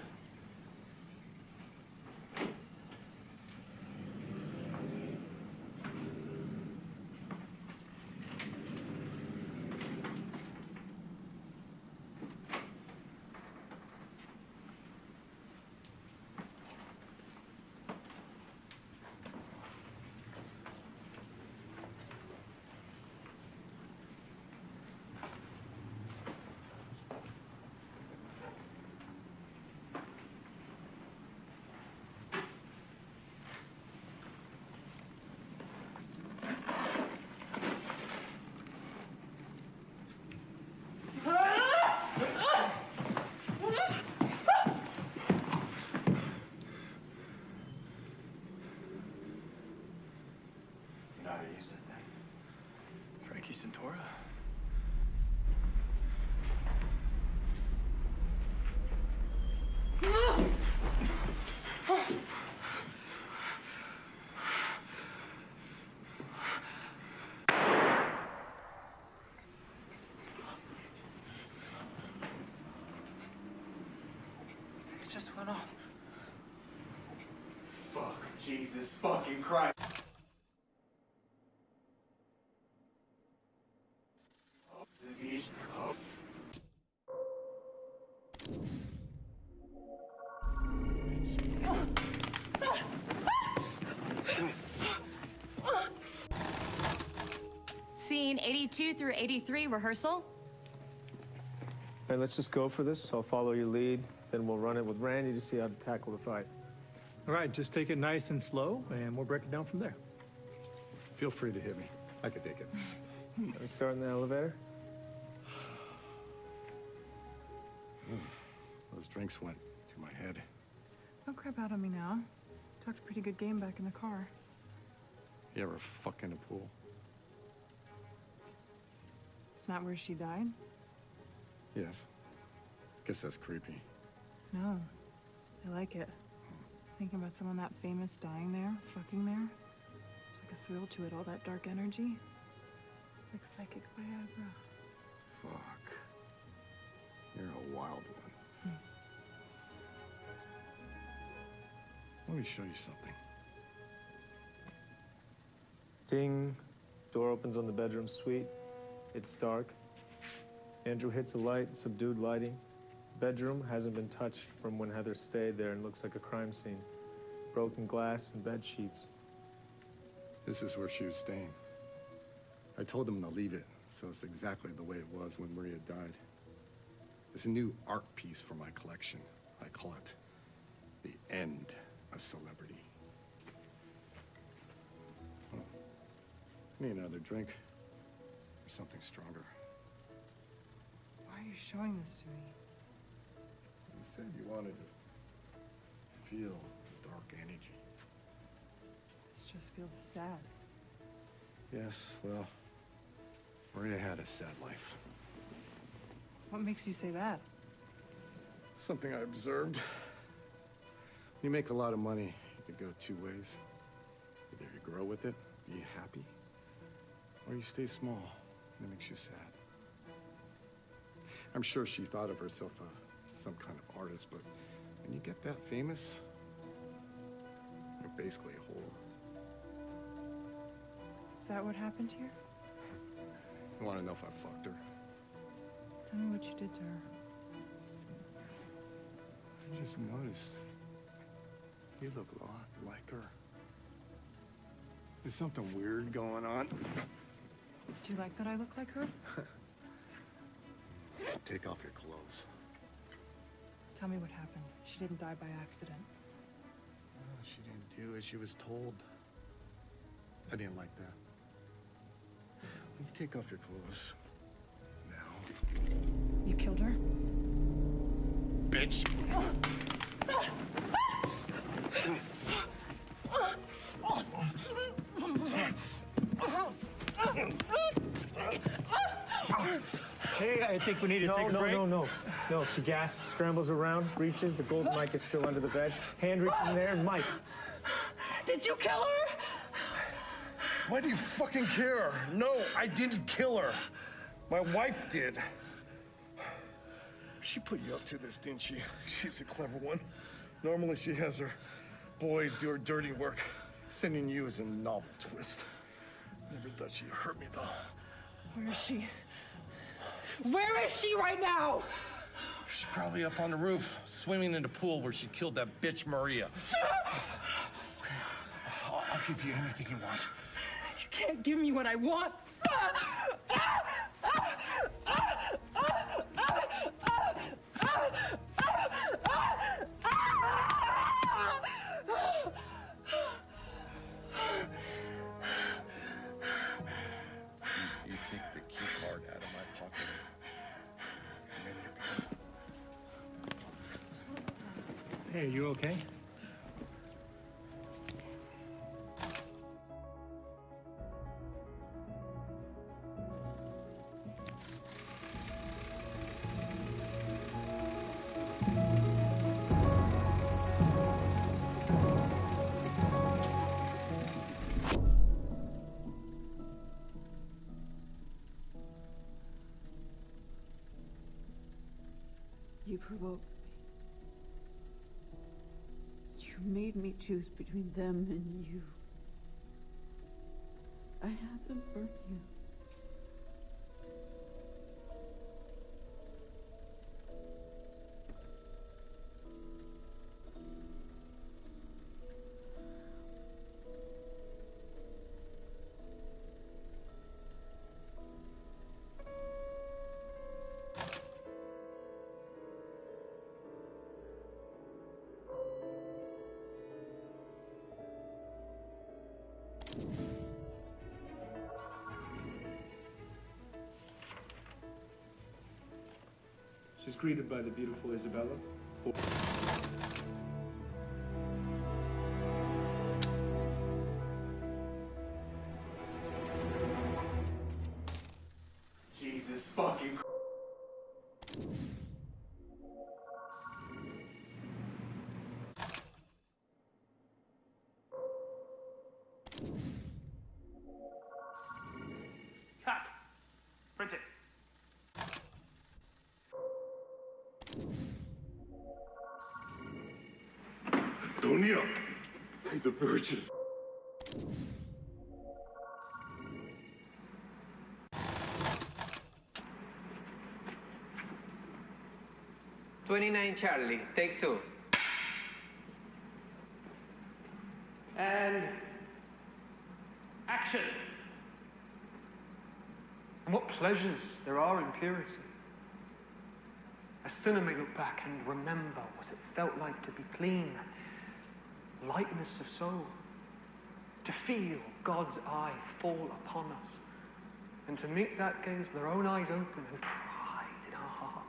Just went off. Fuck, Jesus fucking Christ. Scene 82 through 83, rehearsal. Hey, let's just go for this. I'll follow your lead. Then we'll run it with Randy to see how to tackle the fight. All right, just take it nice and slow, and we'll break it down from there. Feel free to hit me. I can take it. Are we starting the elevator? Those drinks went to my head. Don't crap out on me now. Talked a pretty good game back in the car. You ever fuck in a pool? It's not where she died? Yes. Guess that's creepy. No. I like it. Thinking about someone that famous dying there, fucking there. There's like a thrill to it, all that dark energy. Like psychic Viagra. Fuck. You're a wild one. Let me show you something. Ding. Door opens on the bedroom suite. It's dark. Andrew hits a light, subdued lighting. Bedroom hasn't been touched from when Heather stayed there and looks like a crime scene. Broken glass and bed sheets. This is where she was staying. I told him to leave it, so it's exactly the way it was when Maria died. It's a new art piece for my collection. I call it The End of Celebrity. Oh. Need another drink or something stronger. Why are you showing this to me? You said you wanted to feel the dark energy. This just feels sad. Yes, well, Maria had a sad life. What makes you say that? Something I observed. You make a lot of money, you could go two ways. Either you grow with it, be happy, or you stay small, and it makes you sad. I'm sure she thought of herself some kind of artist, but when you get that famous, you're basically a whore. Is that what happened here? You want to know if I fucked her? Tell me what you did to her. I just noticed you look a lot like her. There's something weird going on. Do you like that I look like her? Take off your clothes. Tell me what happened. She didn't die by accident. Oh, she didn't do as she was told. I didn't like that. You take off your clothes. Now. You killed her? Bitch. Hey, I think we need to take a break. No. She gasps, scrambles around, reaches. The golden mic is still under the bed. Hand reaches in there, and Mike. Did you kill her? Why do you fucking care? No, I didn't kill her. My wife did. She put you up to this, didn't she? She's a clever one. Normally she has her boys do her dirty work. Sending you is a novel twist. Never thought she'd hurt me, though. Where is she? Where is she right now? She's probably up on the roof, swimming in the pool where she killed that bitch Maria. I'll give you anything you want. You can't give me what I want. You take the key card out of my pocket, and then you're gone. Hey, you okay? You provoked me. You made me choose between them and you. I had them burn you. She's greeted by the beautiful Isabella. Jesus fucking Christ. Cut. Print it. Antonio, the Virgin. "29 Charlie, take 2. And action. And what pleasures there are in purity. A sinner may look back and remember what it felt like to be clean, lightness of soul, to feel God's eye fall upon us, and to meet that gaze with our own eyes open and pride in our hearts.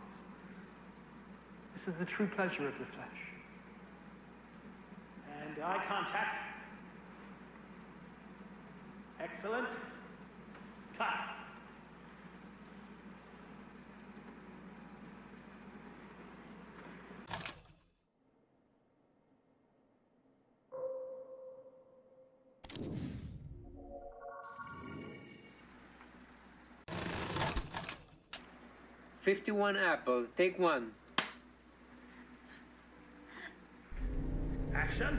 This is the true pleasure of the flesh. And eye contact. Excellent. Cut. "51 Apple, take 1. Action.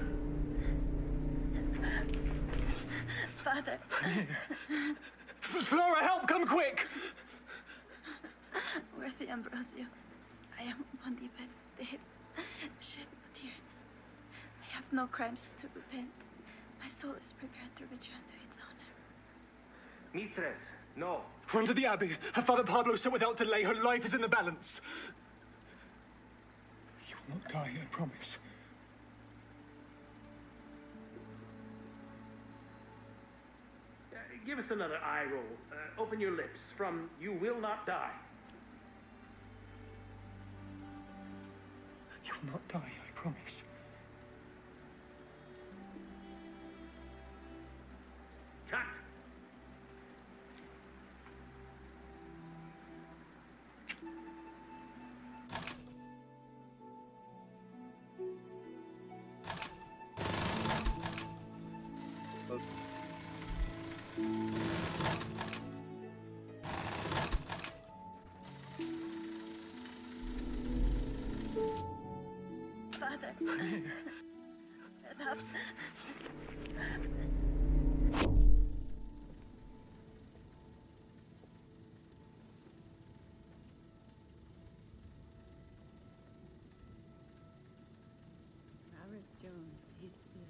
Father. Flora, help! Come quick! Worthy Ambrosio, I am one deep dead, shed no tears. I have no crimes to repent. My soul is prepared to return to its honor. Mistress, no. Run to the Abbey. Her father Pablo sent without delay. Her life is in the balance. You will not die, I promise. Give us another eye roll. Open your lips from "You will not die." You will not die, I promise. Cut. Father. Enough. Robert Jones, he's good.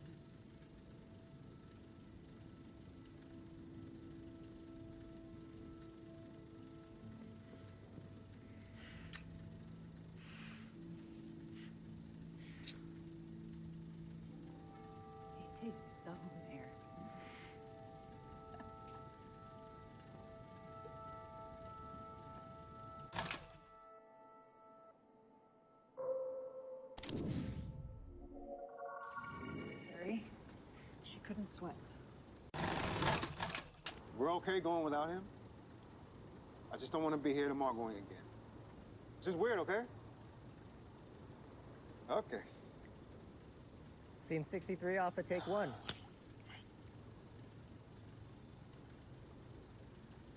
He tastes so American. Gary, she couldn't swim. We're okay going without him? I just don't want to be here tomorrow going again. It's just weird, okay? Okay. Scene 63 off at take 1.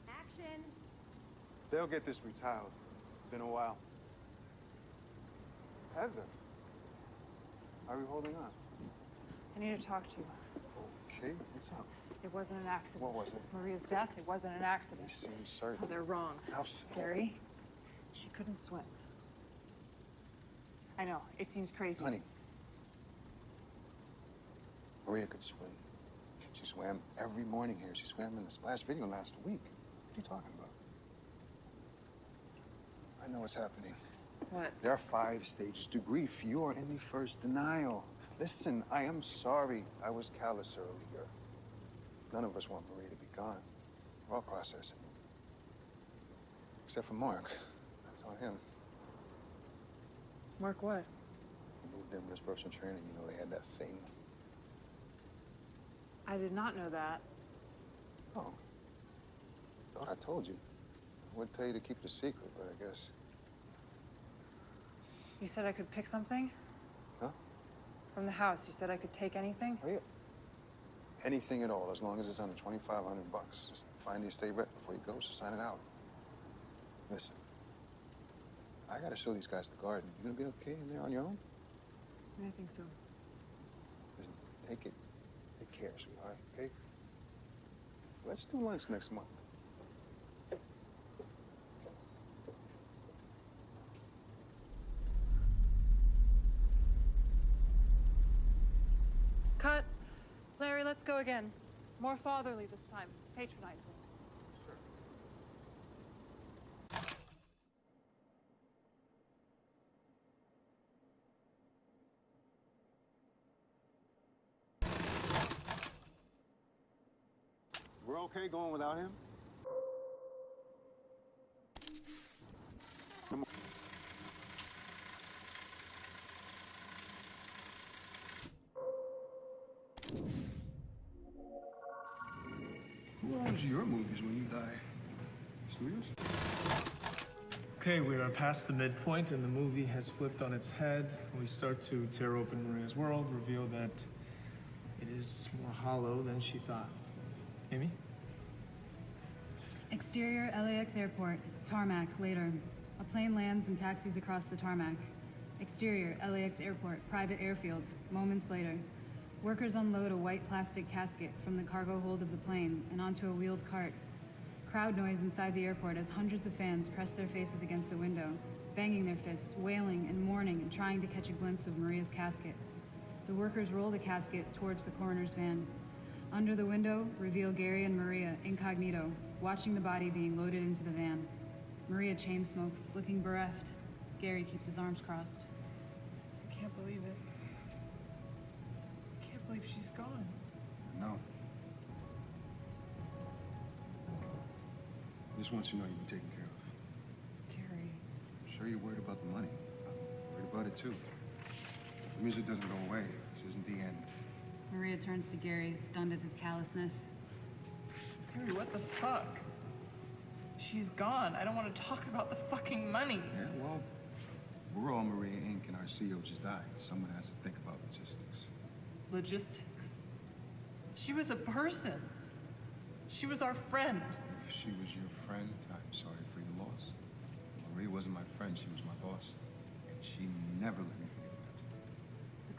Action. They'll get this retiled. It's been a while. Heather, how are you holding on? I need to talk to you. Okay, what's up? It wasn't an accident. What was it? Maria's death, it wasn't an accident. You seem certain. Oh, they're wrong. How so? Gary, she couldn't swim. I know, it seems crazy. Honey, Maria could swim. She swam every morning here. She swam in the splash video last week. What are you talking about? I know what's happening. What? There are 5 stages to grief. You are in the first denial. Listen, I am sorry I was callous earlier. None of us want Maria to be gone. We're all processing. Except for Mark. That's on him. Mark what? He moved in with his personal trainer. You know, they had that thing. I did not know that. Oh. Thought I told you. I would tell you to keep it a secret, but I guess... You said I could pick something? Huh? From the house, you said I could take anything? Oh, yeah. Anything at all, as long as it's under $2,500. Just find the estate rep before he goes to sign it out. Listen, I gotta show these guys the garden. You gonna be okay in there on your own? I think so. Listen, take care, sweetheart, okay? Let's do lunch next month. Cut. Larry, let's go again. More fatherly this time. Patronizing. We're okay going without him? Who owns your movies when you die? Studios? Okay, we are past the midpoint and the movie has flipped on its head. We start to tear open Maria's world, reveal that it is more hollow than she thought. Amy? Exterior LAX airport, tarmac, later. A plane lands and taxis across the tarmac. Exterior LAX airport, private airfield, moments later. Workers unload a white plastic casket from the cargo hold of the plane and onto a wheeled cart. Crowd noise inside the airport as hundreds of fans press their faces against the window, banging their fists, wailing and mourning and trying to catch a glimpse of Maria's casket. The workers roll the casket towards the coroner's van. Under the window, reveal Gary and Maria, incognito, watching the body being loaded into the van. Maria chain smokes, looking bereft. Gary keeps his arms crossed. I can't believe it. I can't believe she's gone. No. I just want you to know you'll be taken care of. Gary. I'm sure you're worried about the money. I'm worried about it too. If the music doesn't go away, this isn't the end. Maria turns to Gary, stunned at his callousness. Gary, what the fuck? She's gone. I don't want to talk about the fucking money. Yeah, well, we're all Maria Inc. and our CEO just died. Someone has to think about logistics. Logistics? She was a person. She was our friend. If she was your friend, I'm sorry for your loss. Maria wasn't my friend, she was my boss. And she never let me forget that.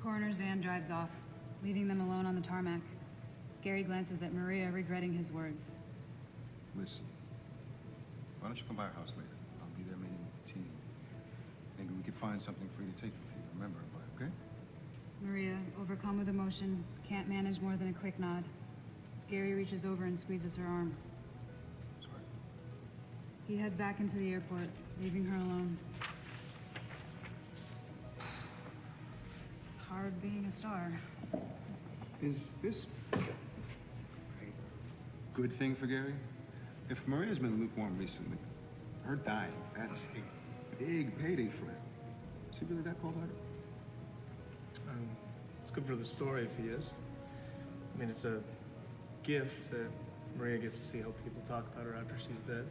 coroner's van drives off, leaving them alone on the tarmac. Gary glances at Maria, regretting his words. Listen, why don't you come by our house later? I'll be there meeting with the team. Maybe we could find something for you to take with you. Remember, but okay? Maria, overcome with emotion, can't manage more than a quick nod. Gary reaches over and squeezes her arm. Sorry. He heads back into the airport, leaving her alone. It's hard being a star. Is this a good thing for Gary? If Maria's been lukewarm recently, her dying, that's a big payday for him. Is he really that cold-hearted? It's good for the story if he is. I mean, it's a gift that Maria gets to see how people talk about her after she's dead.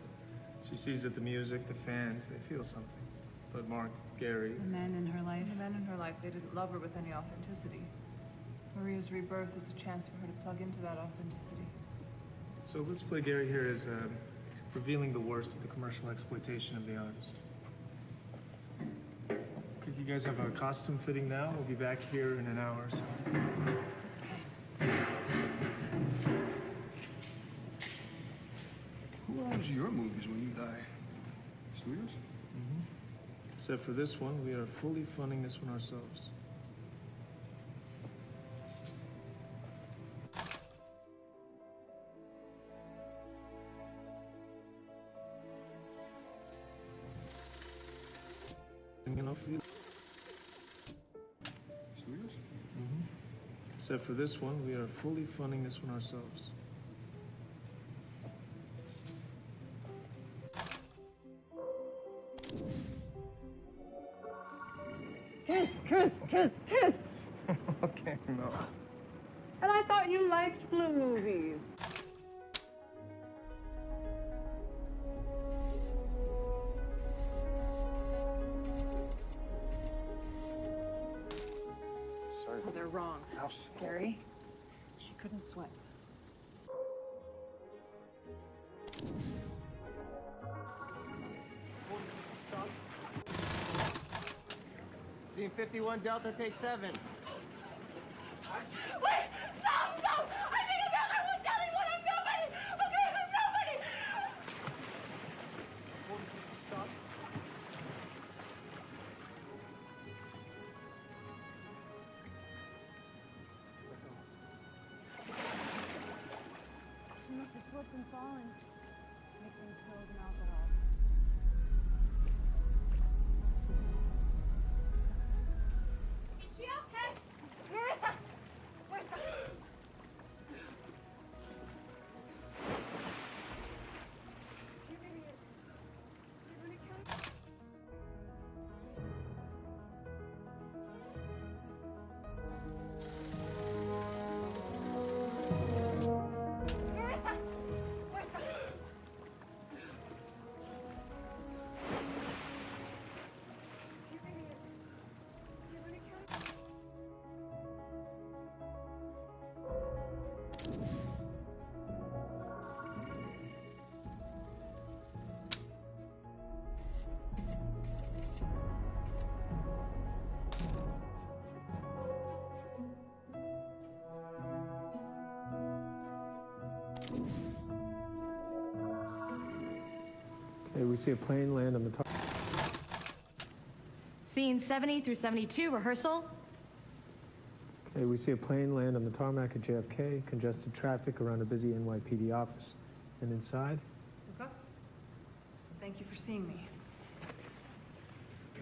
She sees that the music, the fans, they feel something. But Mark, Gary... The men in her life. The men in her life, they didn't love her with any authenticity. Maria's rebirth is a chance for her to plug into that authenticity. So let's play Gary here as revealing the worst of the commercial exploitation of the artist. Could you guys have a costume fitting now? We'll be back here in an hour or so. Who owns your movies when you die? Studios? Mm-hmm. Except for this one, we are fully funding this one ourselves. Studios? Mm-hmm. Except for this one, we are fully funding this one ourselves. Kiss, kiss, kiss, kiss! Okay, no. And I thought you liked blue movies. Sorry. Oh, they're wrong. Gary, she couldn't swim. Scene 51, Delta, take 7. Wait! Stop! Stop! I think I'm back! I won't tell anyone! I'm nobody! Okay, I'm nobody! Stop. She must have slipped and fallen, mixing pills and alcohol. Is she okay? Marissa! Marissa! You idiot. You're gonna kill me. Marissa! Marissa! You idiot. You're gonna kill me. Okay, we see a plane land on the top. Scene 70 through 72, rehearsal. Okay, we see a plane land on the tarmac at JFK, congested traffic around a busy NYPD office. And inside? Luca, thank you for seeing me.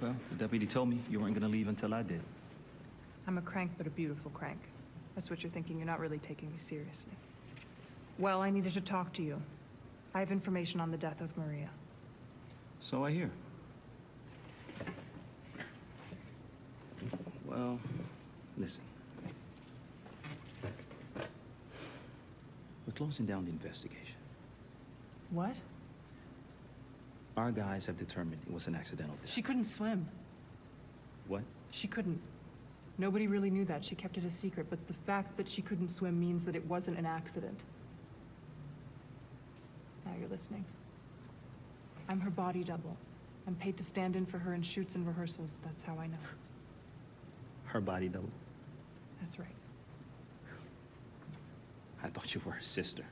Well, the deputy told me you weren't going to leave until I did. I'm a crank, but a beautiful crank. That's what you're thinking. You're not really taking me seriously. Well, I needed to talk to you. I have information on the death of Maria. So I hear. Well, listen. We're closing down the investigation. What? Our guys have determined it was an accidental death. She couldn't swim. What? She couldn't. Nobody really knew that. She kept it a secret, but the fact that she couldn't swim means that it wasn't an accident. Now you're listening. I'm her body double. I'm paid to stand in for her in shoots and rehearsals. That's how I know. Her body double? That's right. I thought you were her sister.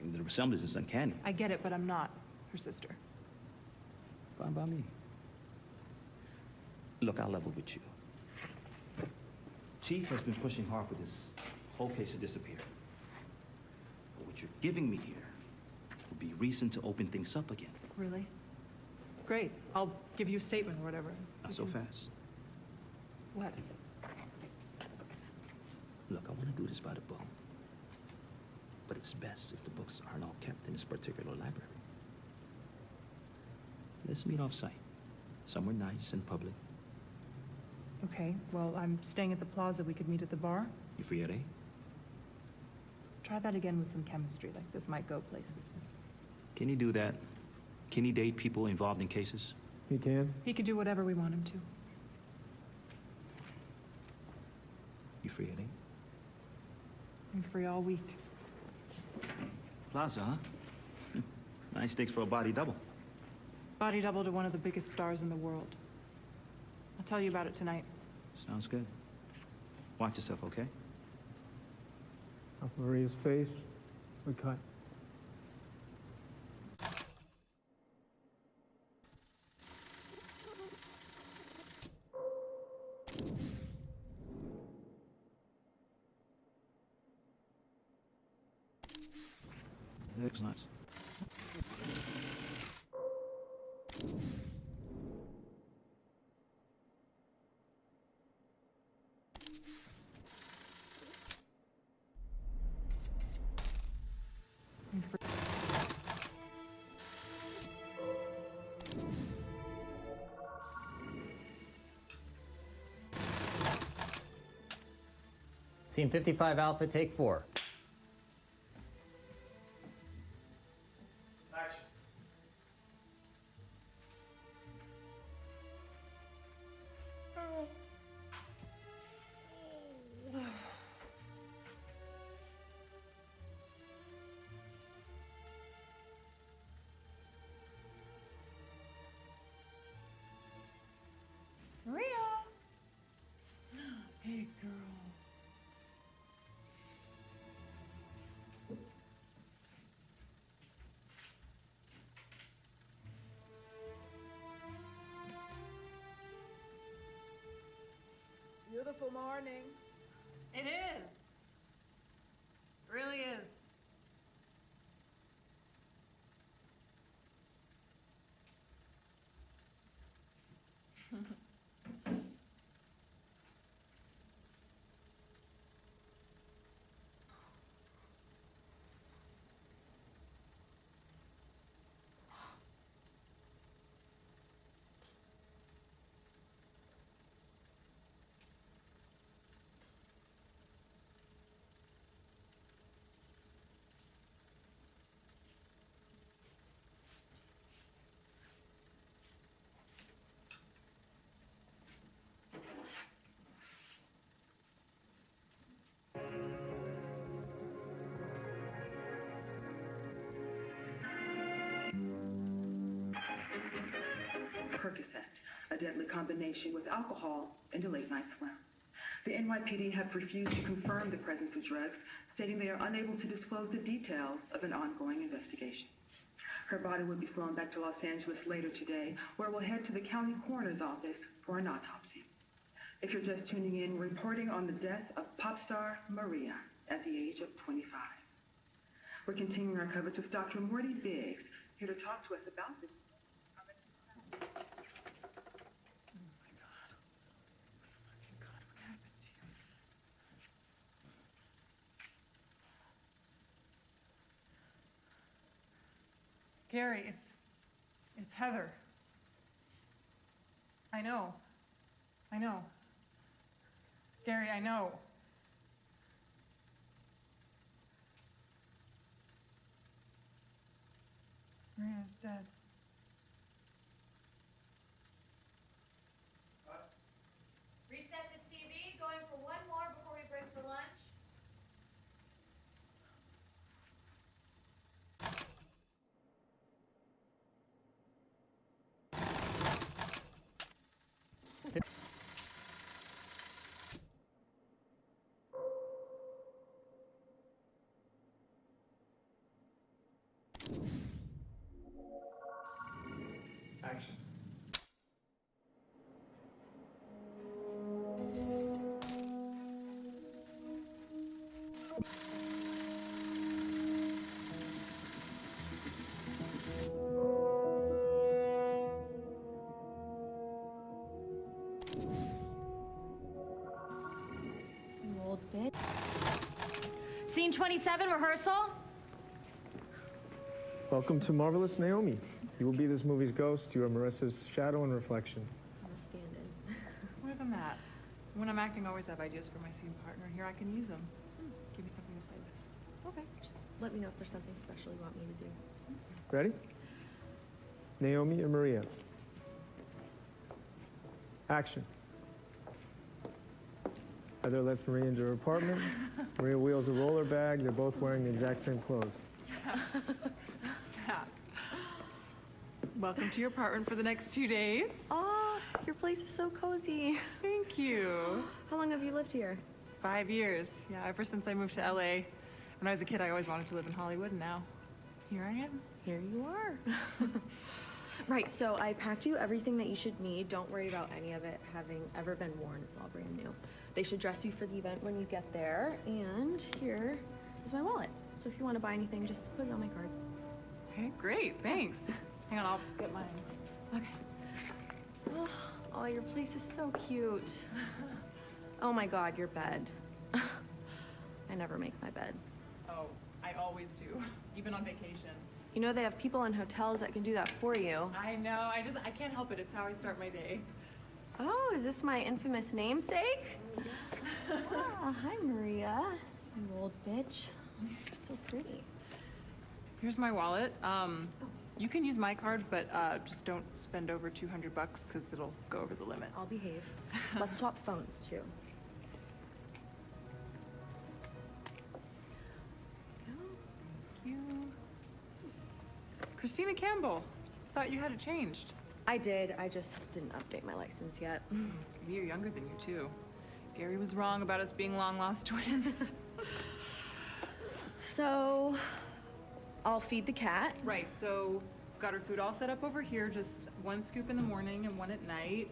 The resemblance is uncanny. I get it, but I'm not her sister. Fine by me. Look, I'll level with you. Chief has been pushing hard for this whole case to disappear. But what you're giving me here would be reason to open things up again. Really? Great. I'll give you a statement or whatever. Not so fast. What? Look, I want to do this by the book. But it's best if the books aren't all kept in this particular library. Let's meet off-site. Somewhere nice and public. Okay, well, I'm staying at the plaza. We could meet at the bar. You free at 8? Try that again with some chemistry. Like, this might go places. Can he do that? Can he date people involved in cases? He can. He could do whatever we want him to. You free at 8? I'm free all week. Plaza, huh? Nice stakes for a body double. Body double to one of the biggest stars in the world. I'll tell you about it tonight. Sounds good. Watch yourself, okay? Off Maria's face, we cut. Looks nice. Scene 55 Alpha, take 4. Action. Maria! Hey, girl. Beautiful morning. It is. It really is. Percocet, a deadly combination with alcohol and a late-night swim. The NYPD have refused to confirm the presence of drugs, stating they are unable to disclose the details of an ongoing investigation. Her body will be flown back to Los Angeles later today, where we'll head to the county coroner's office for an autopsy. If you're just tuning in, reporting on the death of pop star Maria at the age of 25. We're continuing our coverage with Dr. Morty Biggs, here to talk to us about this. Gary, it's Heather. I know. I know. Gary, I know. Maria's dead. Reset the TV, going for one more before we break for lunch. You old bitch. Scene 27, rehearsal. Welcome to Marvelous Naomi. You will be this movie's ghost. You are Marissa's shadow and reflection. Where am I at? When I'm acting, I always have ideas for my scene partner. Here, I can use them. Give you something to play with. Okay, just let me know if there's something special you want me to do. Ready? Naomi and Maria. Action. Heather lets Maria into her apartment. Maria wheels a roller bag. They're both wearing the exact same clothes. Welcome to your apartment for the next few days. Oh, your place is so cozy. Thank you. How long have you lived here? 5 years. Yeah, ever since I moved to LA. When I was a kid, I always wanted to live in Hollywood, and now here I am. Here you are. Right, so I packed you everything that you should need. Don't worry about any of it having ever been worn. It's all brand new. They should dress you for the event when you get there. And here is my wallet. So if you want to buy anything, just put it on my card. Okay, great. Thanks. Hang on, I'll get mine. Okay. Oh, your place is so cute. Oh my God, your bed. I never make my bed. Oh, I always do, even on vacation. You know they have people in hotels that can do that for you. I know. I can't help it. It's how I start my day. Oh, is this my infamous namesake? Ah, hi, Maria. You old bitch. You're so pretty. Here's my wallet. You can use my card, but just don't spend over $200 because it'll go over the limit. I'll behave. Let's swap phones, too. Thank you. Christina Campbell. Thought you had it changed. I did. I just didn't update my license yet. You're younger than you, too. Gary was wrong about us being long-lost twins. So, I'll feed the cat. Right, so got her food all set up over here, just 1 scoop in the morning and 1 at night.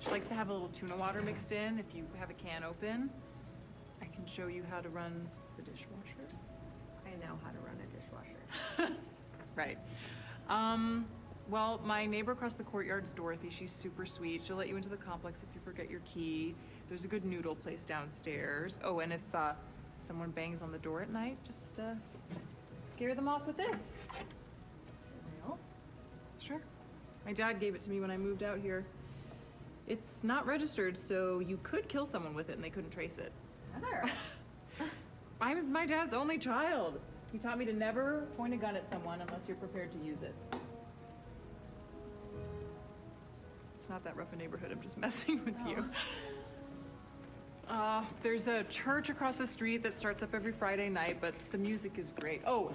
She likes to have a little tuna water mixed in if you have a can open. I can show you how to run the dishwasher. I know how to run a dishwasher. Right. Well, my neighbor across the courtyard's Dorothy. She's super sweet. She'll let you into the complex if you forget your key. There's a good noodle place downstairs. Oh, and if someone bangs on the door at night, just scare them off with this. Real? Sure. My dad gave it to me when I moved out here. It's not registered, so you could kill someone with it and they couldn't trace it. Heather. I'm my dad's only child. He taught me to never point a gun at someone unless you're prepared to use it. It's not that rough a neighborhood, I'm just messing with you. There's a church across the street that starts up every Friday night, but the music is great. Oh,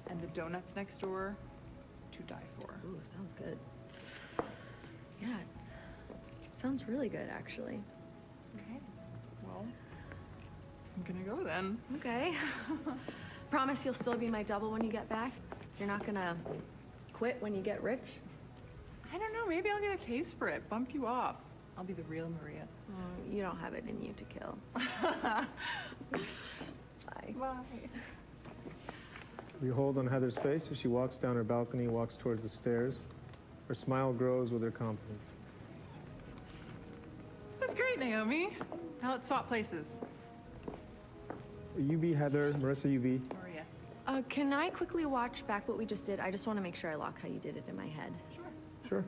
and the donuts next door, to die for. Ooh, sounds good. Yeah, it sounds really good, actually. Okay, well, I'm gonna go then. Okay. Promise you'll still be my double when you get back? You're not gonna quit when you get rich? I don't know, maybe I'll get a taste for it, bump you off. I'll be the real Maria. You don't have it in you to kill. Bye. Bye. We hold on Heather's face as she walks down her balcony, walks towards the stairs. Her smile grows with her confidence. That's great, Naomi. Now let's swap places. You be Heather, Marissa, you be Maria. Can I quickly watch back what we just did? I just want to make sure I lock how you did it in my head. Sure.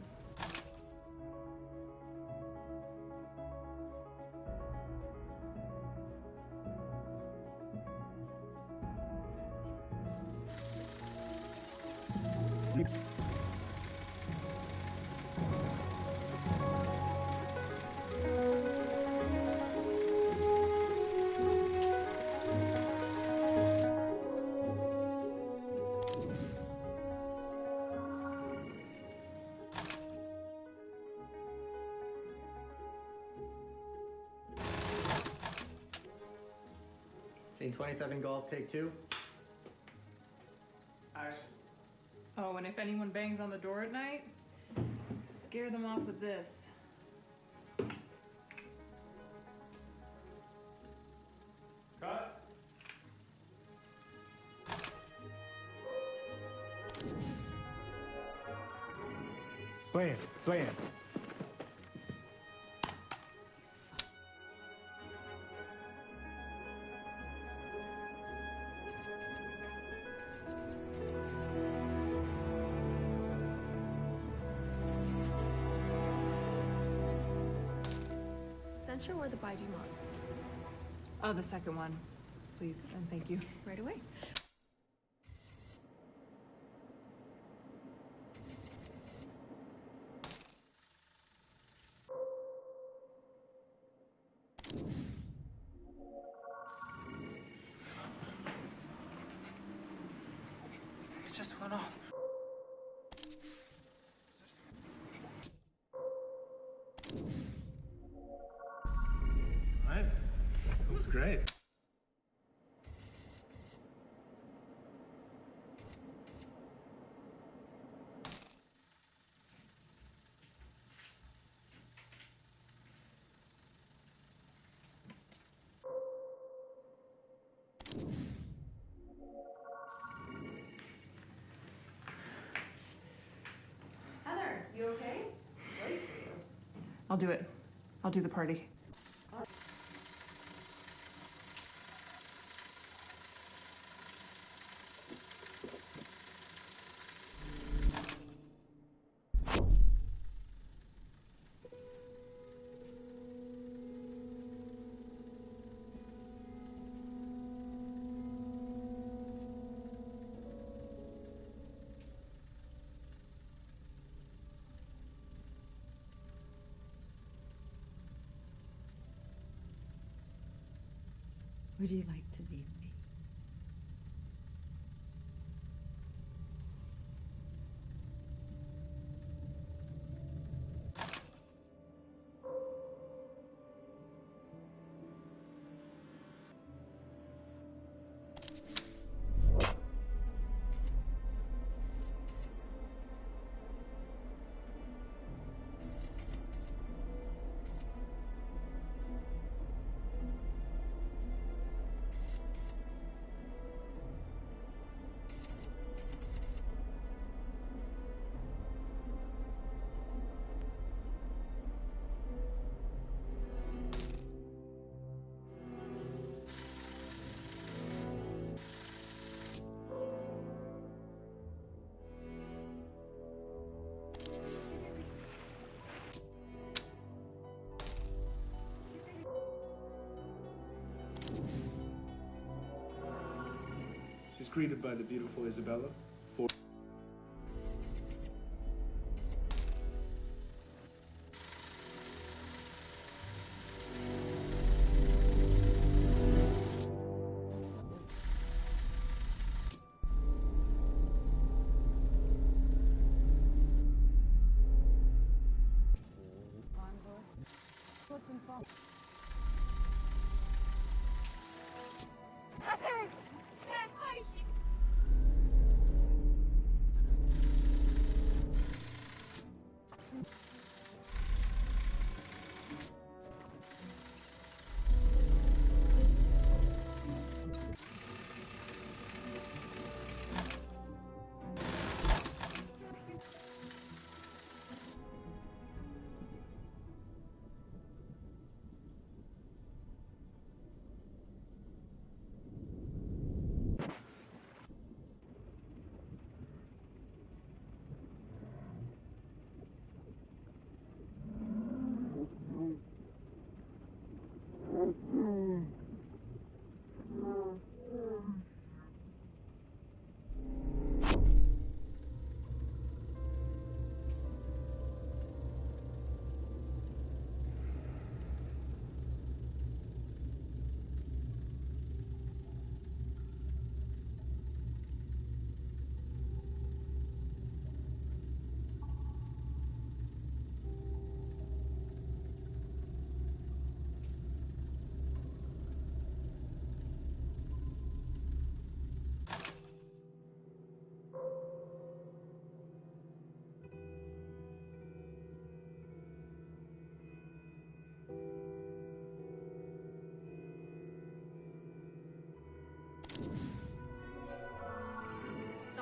Scene 27 golf, take 2. Oh, and if anyone bangs on the door at night, scare them off with this. Cut. Bland, bland. adventure or the Baijimon? Oh, the second one, please, and thank you. Right away. It just went off. Right? That was great. Heather, you okay? Wait for you. I'll do it. I'll do the party. Would you like to leave me? She's greeted by the beautiful Isabella.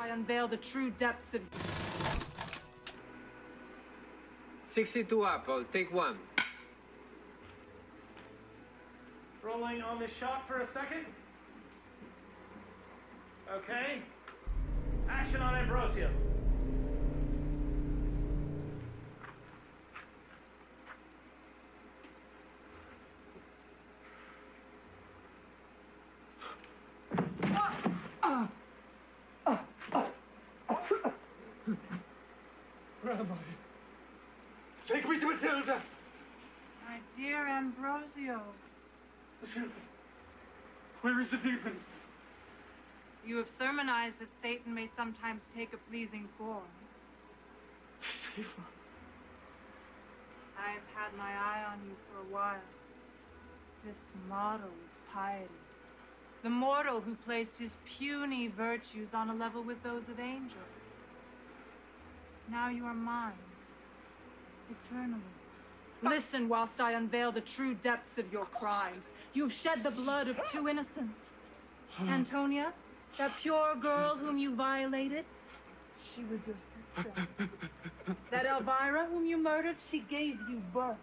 I unveil the true depths of... 62 apple, take one. Rolling on this shot for a second. Okay. Action on Ambrosio. Matilda! My dear Ambrosio. Matilda, where is the demon? You have surmised that Satan may sometimes take a pleasing form. I have had my eye on you for a while. This model of piety. The mortal who placed his puny virtues on a level with those of angels. Now you are mine. Eternally. Listen whilst I unveil the true depths of your crimes. You've shed the blood of two innocents. Antonia, that pure girl whom you violated, she was your sister. That Elvira whom you murdered, she gave you birth.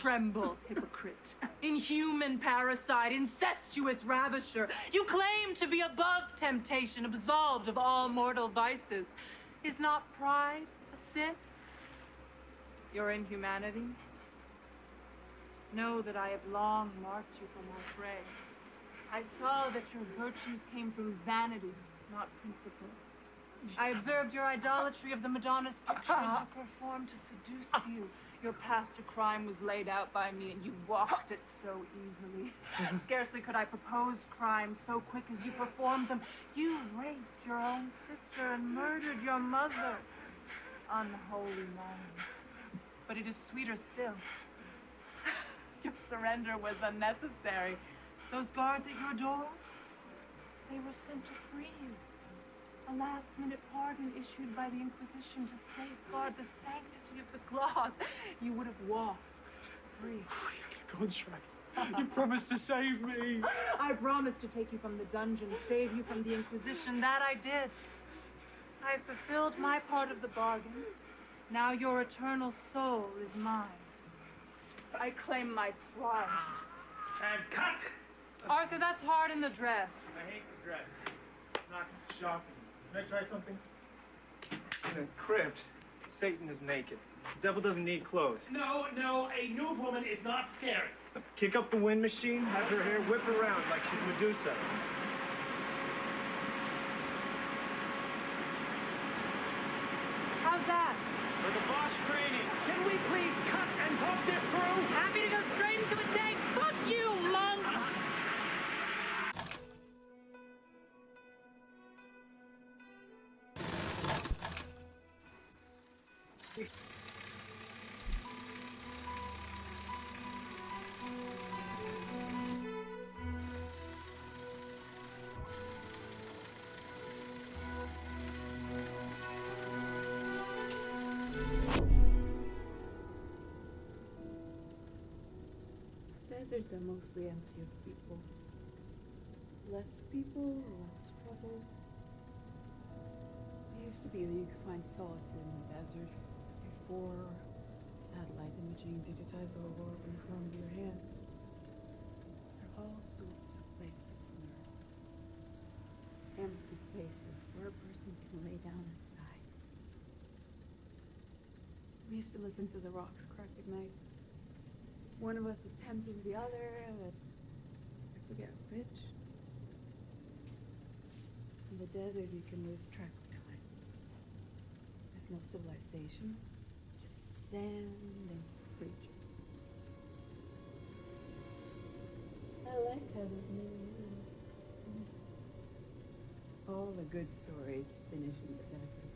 Tremble, hypocrite. Inhuman parasite, incestuous ravisher. You claim to be above temptation, absolved of all mortal vices. Is not pride a sin? Your inhumanity? Know that I have long marked you for my prey. I saw that your virtues came from vanity, not principle. I observed your idolatry of the Madonna's picture and you performed to seduce you. Your path to crime was laid out by me and you walked it so easily. Scarcely could I propose crimes so quick as you performed them. You raped your own sister and murdered your mother. Unholy moment. But it is sweeter still. Your surrender was unnecessary. Those guards at your door, they were sent to free you. A last-minute pardon issued by the Inquisition to safeguard the sanctity of the cloth. You would have walked free. Contract. You promised to save me. I promised to take you from the dungeon, save you from the Inquisition. That I did. I have fulfilled my part of the bargain. Now your eternal soul is mine. I claim my price. And cut! Arthur, that's hard in the dress. I hate the dress. Not shopping. Can I try something? In a crypt, Satan is naked. The devil doesn't need clothes. No, a nude woman is not scary. Kick up the wind machine, have her hair whip around like she's Medusa. How's that? For the boss training. Can we please cut and talk this through? Happy to go straight into a take. Fuck you, monk! Deserts are mostly empty of people. Less people, less trouble. It used to be that you could find solitude in the desert before satellite imaging digitized the whole world in the palm of your hand. There are all sorts of places on Earth. Empty places where a person can lay down and die. We used to listen to the rocks crack at night. One of us was tempting the other, but I forget which. In the desert, you can lose track of time. There's no civilization, just sand and creatures. I like how this new. All the good stories finish in the desert.